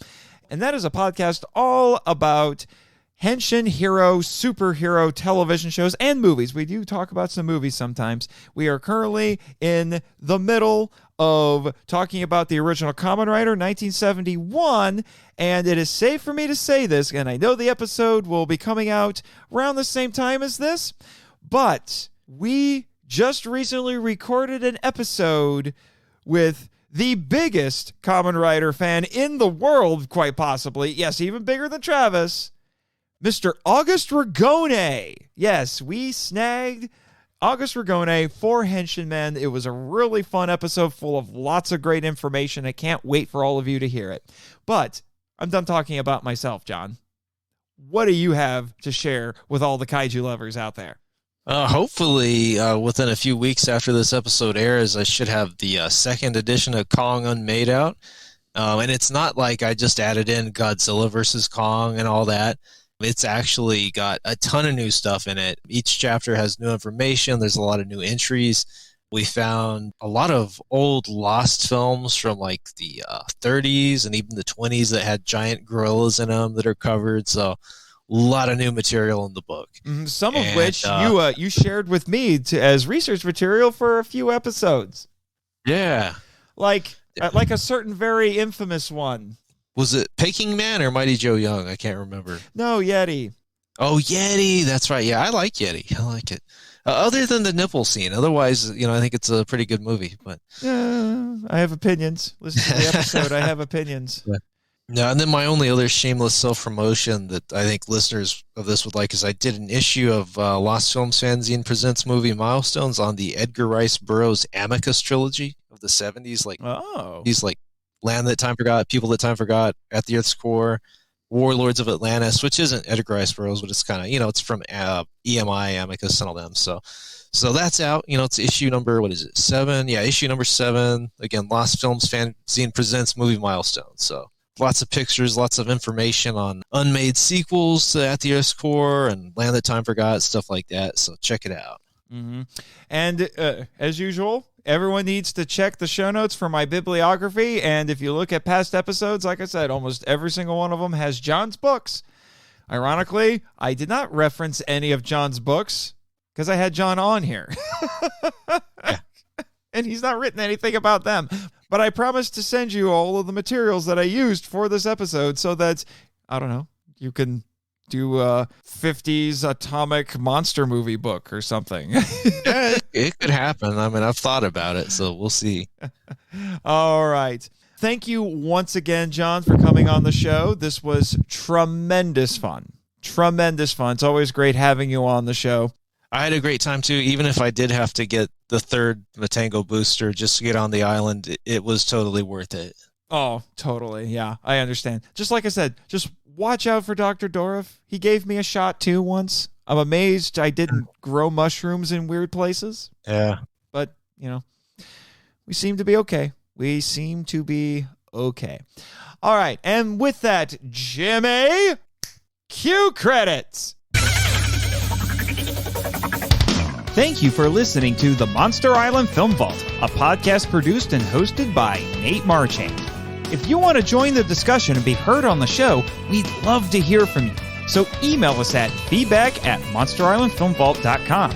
And that is a podcast all about Henshin hero, superhero television shows and movies. We do talk about some movies sometimes. We are currently in the middle of talking about the original Kamen Rider 1971, and it is safe for me to say this, and I know the episode will be coming out around the same time as this, but we just recently recorded an episode with the biggest Kamen Rider fan in the world, quite possibly. Yes, even bigger than Travis. Mr. August Ragone. Yes, we snagged August Ragone for Henshin Men. It was a really fun episode full of lots of great information. I can't wait for all of you to hear it. But I'm done talking about myself, John. What do you have to share with all the kaiju lovers out there? Hopefully, within a few weeks after this episode airs, I should have the second edition of Kong Unmade out. And it's not like I just added in Godzilla versus Kong and all that. It's actually got a ton of new stuff in it. Each chapter has new information. There's a lot of new entries. We found a lot of old lost films from like the 30s and even the 20s that had giant gorillas in them that are covered. So a lot of new material in the book. Some of which you shared with me as research material for a few episodes. Yeah. Like a certain very infamous one. Was it Peking Man or Mighty Joe Young? I can't remember. No, Yeti. Oh, Yeti. That's right. Yeah, I like Yeti. I like it. Other than the nipple scene. Otherwise, I think it's a pretty good movie. But I have opinions. Listen to the episode. I have opinions. Yeah. No, and then my only other shameless self-promotion that I think listeners of this would like is I did an issue of Lost Films Fanzine Presents Movie Milestones on the Edgar Rice Burroughs Amicus trilogy of the 70s. He's like Land That Time Forgot, People That Time Forgot, At the Earth's Core, Warlords of Atlantis, which isn't Edgar Rice Burroughs, but it's kind of, it's from EMI, Amicus, and all them. So that's out. It's issue number, 7? Yeah, issue number 7. Again, Lost Films Fanzine Presents Movie Milestones. So lots of pictures, lots of information on unmade sequels to At the Earth's Core and Land That Time Forgot, stuff like that. So check it out. Mm-hmm. And as usual, everyone needs to check the show notes for my bibliography. And if you look at past episodes, like I said, almost every single one of them has John's books. Ironically, I did not reference any of John's books because I had John on here. Yeah. And he's not written anything about them. But I promised to send you all of the materials that I used for this episode so that, I don't know, you can do a 50s atomic monster movie book or something. Yeah, it could happen. I mean, I've thought about it, so we'll see. All right. Thank you once again, John, for coming on the show. This was tremendous fun. Tremendous fun. It's always great having you on the show. I had a great time, too. Even if I did have to get the third Matango booster just to get on the island, it was totally worth it. Oh, totally. Yeah, I understand. Just like I said, just watch out for Dr. Dorif. He gave me a shot, too, once. I'm amazed I didn't grow mushrooms in weird places. Yeah. But, we seem to be okay. All right. And with that, Jimmy, cue credits. Thank you for listening to the Monster Island Film Vault, a podcast produced and hosted by Nate Marchand. If you want to join the discussion and be heard on the show, we'd love to hear from you. So email us at feedback@monsterislandfilmvault.com.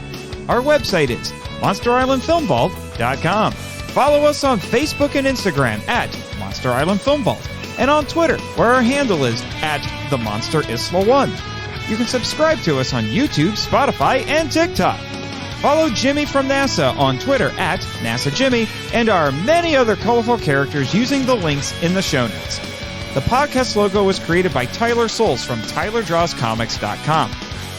Our website is monsterislandfilmvault.com. Follow us on Facebook and Instagram at Monster Island Film Vault, and on Twitter, where our handle is @TheMonsterIsla1. You can subscribe to us on YouTube, Spotify, and TikTok. Follow Jimmy from NASA on Twitter at NASAJimmy and our many other colorful characters using the links in the show notes. The podcast logo was created by Tyler Souls from TylerDrawsComics.com.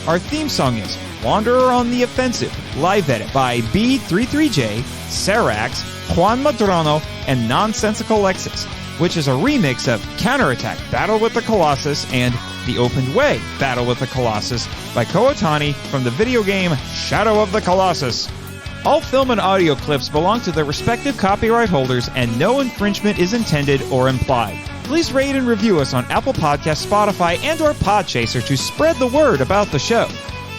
Our theme song is Wanderer on the Offensive, live edit by B33J, Sarax, Juan Madrono, and Nonsensical Lexus, which is a remix of Counterattack Battle with the Colossus and The Opened Way Battle with the Colossus by Kootani from the video game Shadow of the Colossus. All film and audio clips belong to their respective copyright holders and no infringement is intended or implied. Please rate and review us on Apple Podcasts, Spotify, and or Podchaser to spread the word about the show.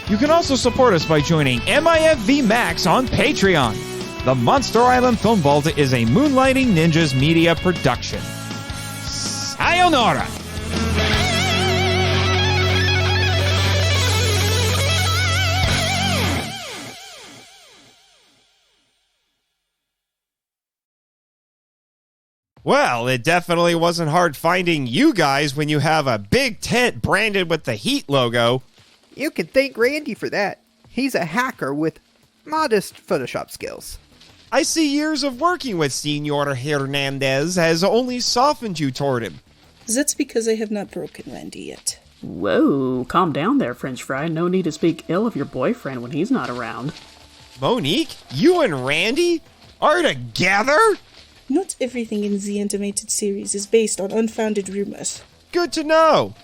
You can also support us by joining MIFV Max on Patreon. The Monster Island Film Vault is a Moonlighting Ninjas media production. Sayonara! Well, it definitely wasn't hard finding you guys when you have a big tent branded with the Heat logo. You can thank Randy for that. He's a hacker with modest Photoshop skills. I see years of working with Senor Hernandez has only softened you toward him. That's because I have not broken Randy yet. Whoa, calm down there, French fry. No need to speak ill of your boyfriend when he's not around. Monique, you and Randy are together? Not everything in the animated series is based on unfounded rumors. Good to know.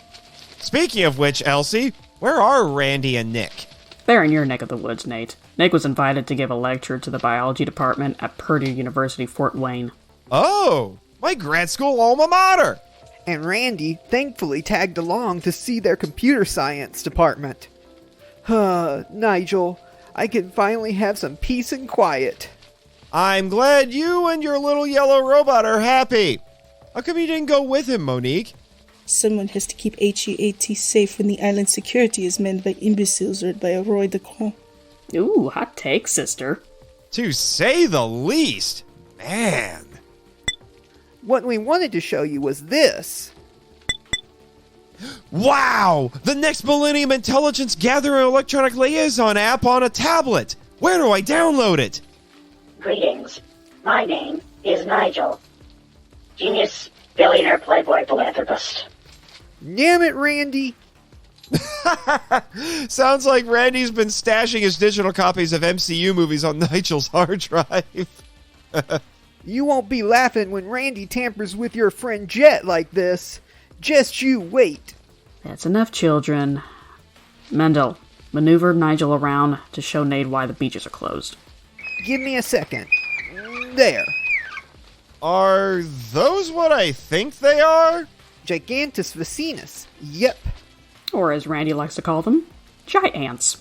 Speaking of which, Elsie, where are Randy and Nick? They're in your neck of the woods, Nate. Nick was invited to give a lecture to the biology department at Purdue University, Fort Wayne. Oh, my grad school alma mater. And Randy thankfully tagged along to see their computer science department. Nigel, I can finally have some peace and quiet. I'm glad you and your little yellow robot are happy. How come you didn't go with him, Monique? Someone has to keep HEAT safe when the island's security is manned by imbeciles or by a Roy de Grand. Ooh, hot take, sister. To say the least. Man. What we wanted to show you was this. Wow! The Next Millennium Intelligence Gathering Electronic Liaison app on a tablet. Where do I download it? Greetings. My name is Nigel. Genius, billionaire, playboy, philanthropist. Damn it, Randy. Sounds like Randy's been stashing his digital copies of MCU movies on Nigel's hard drive. You won't be laughing when Randy tampers with your friend Jet like this. Just you wait. That's enough, children. Mendel, maneuver Nigel around to show Nate why the beaches are closed. Give me a second. There. Are those what I think they are? Gigantus Vicinus. Yep. Or as Randy likes to call them, giants.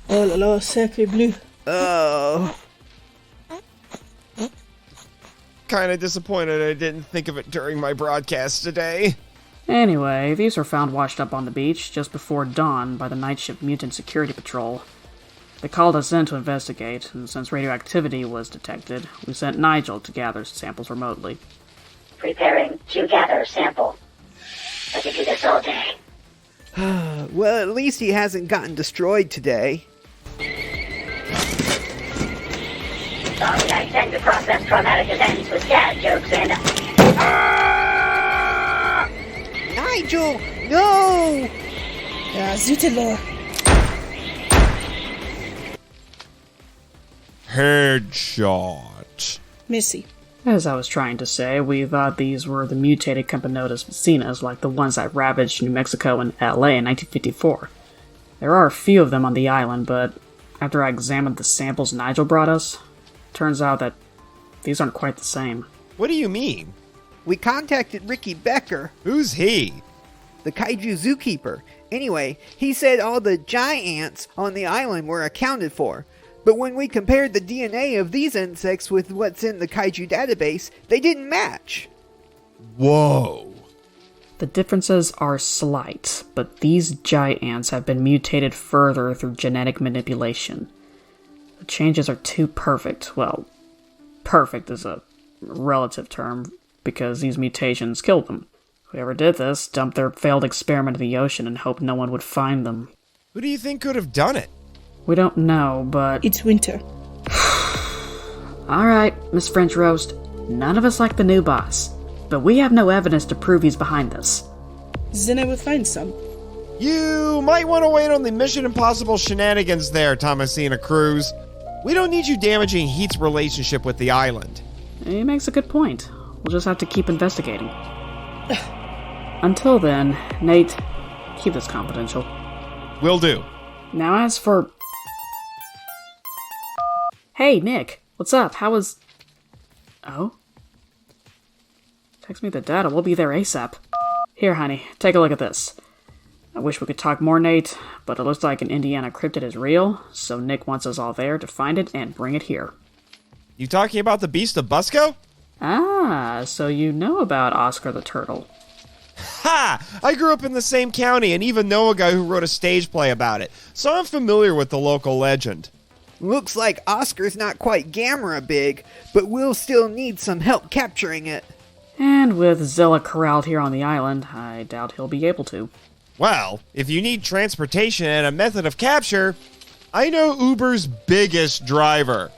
Oh la la, sacre bleu. Oh. Kinda disappointed I didn't think of it during my broadcast today. Anyway, these were found washed up on the beach just before dawn by the night shift mutant security patrol. They called us in to investigate, and since radioactivity was detected, we sent Nigel to gather samples remotely. Preparing to gather sample. I could do this all day. Well, at least he hasn't gotten destroyed today. Sorry, I tend to process traumatic events with dad jokes and... Nigel! No! Zutelor. Headshot. Missy. As I was trying to say, we thought these were the mutated Camponotus vacinas like the ones that ravaged New Mexico and LA in 1954. There are a few of them on the island, but after I examined the samples Nigel brought us, turns out that these aren't quite the same. What do you mean? We contacted Ricky Becker, Who's he? the kaiju zookeeper. Anyway, he said all the giants on the island were accounted for. But when we compared the DNA of these insects with what's in the kaiju database, they didn't match. Whoa. The differences are slight, but these giants have been mutated further through genetic manipulation. The changes are too perfect. Well, perfect is a relative term, because these mutations killed them. Whoever did this dumped their failed experiment in the ocean and hoped no one would find them. Who do you think could have done it? We don't know, but... It's winter. Alright, Miss French Roast. None of us like the new boss. But we have no evidence to prove he's behind this. Then I will find some. You might want to wait on the Mission Impossible shenanigans there, Thomasina Cruz. We don't need you damaging Heat's relationship with the island. He makes a good point. We'll just have to keep investigating. Until then, Nate, keep this confidential. Will do. Now as for... Hey, Nick, what's up? How was... Oh? Text me the data, we'll be there ASAP. Here, honey, take a look at this. I wish we could talk more, Nate, but it looks like an Indiana cryptid is real, so Nick wants us all there to find it and bring it here. You talking about the Beast of Busco? Ah, so you know about Oscar the Turtle. Ha! I grew up in the same county and even know a guy who wrote a stage play about it, so I'm familiar with the local legend. Looks like Oscar's not quite Gamera big, but we'll still need some help capturing it. And with Zilla corralled here on the island, I doubt he'll be able to. Well, if you need transportation and a method of capture, I know Uber's biggest driver.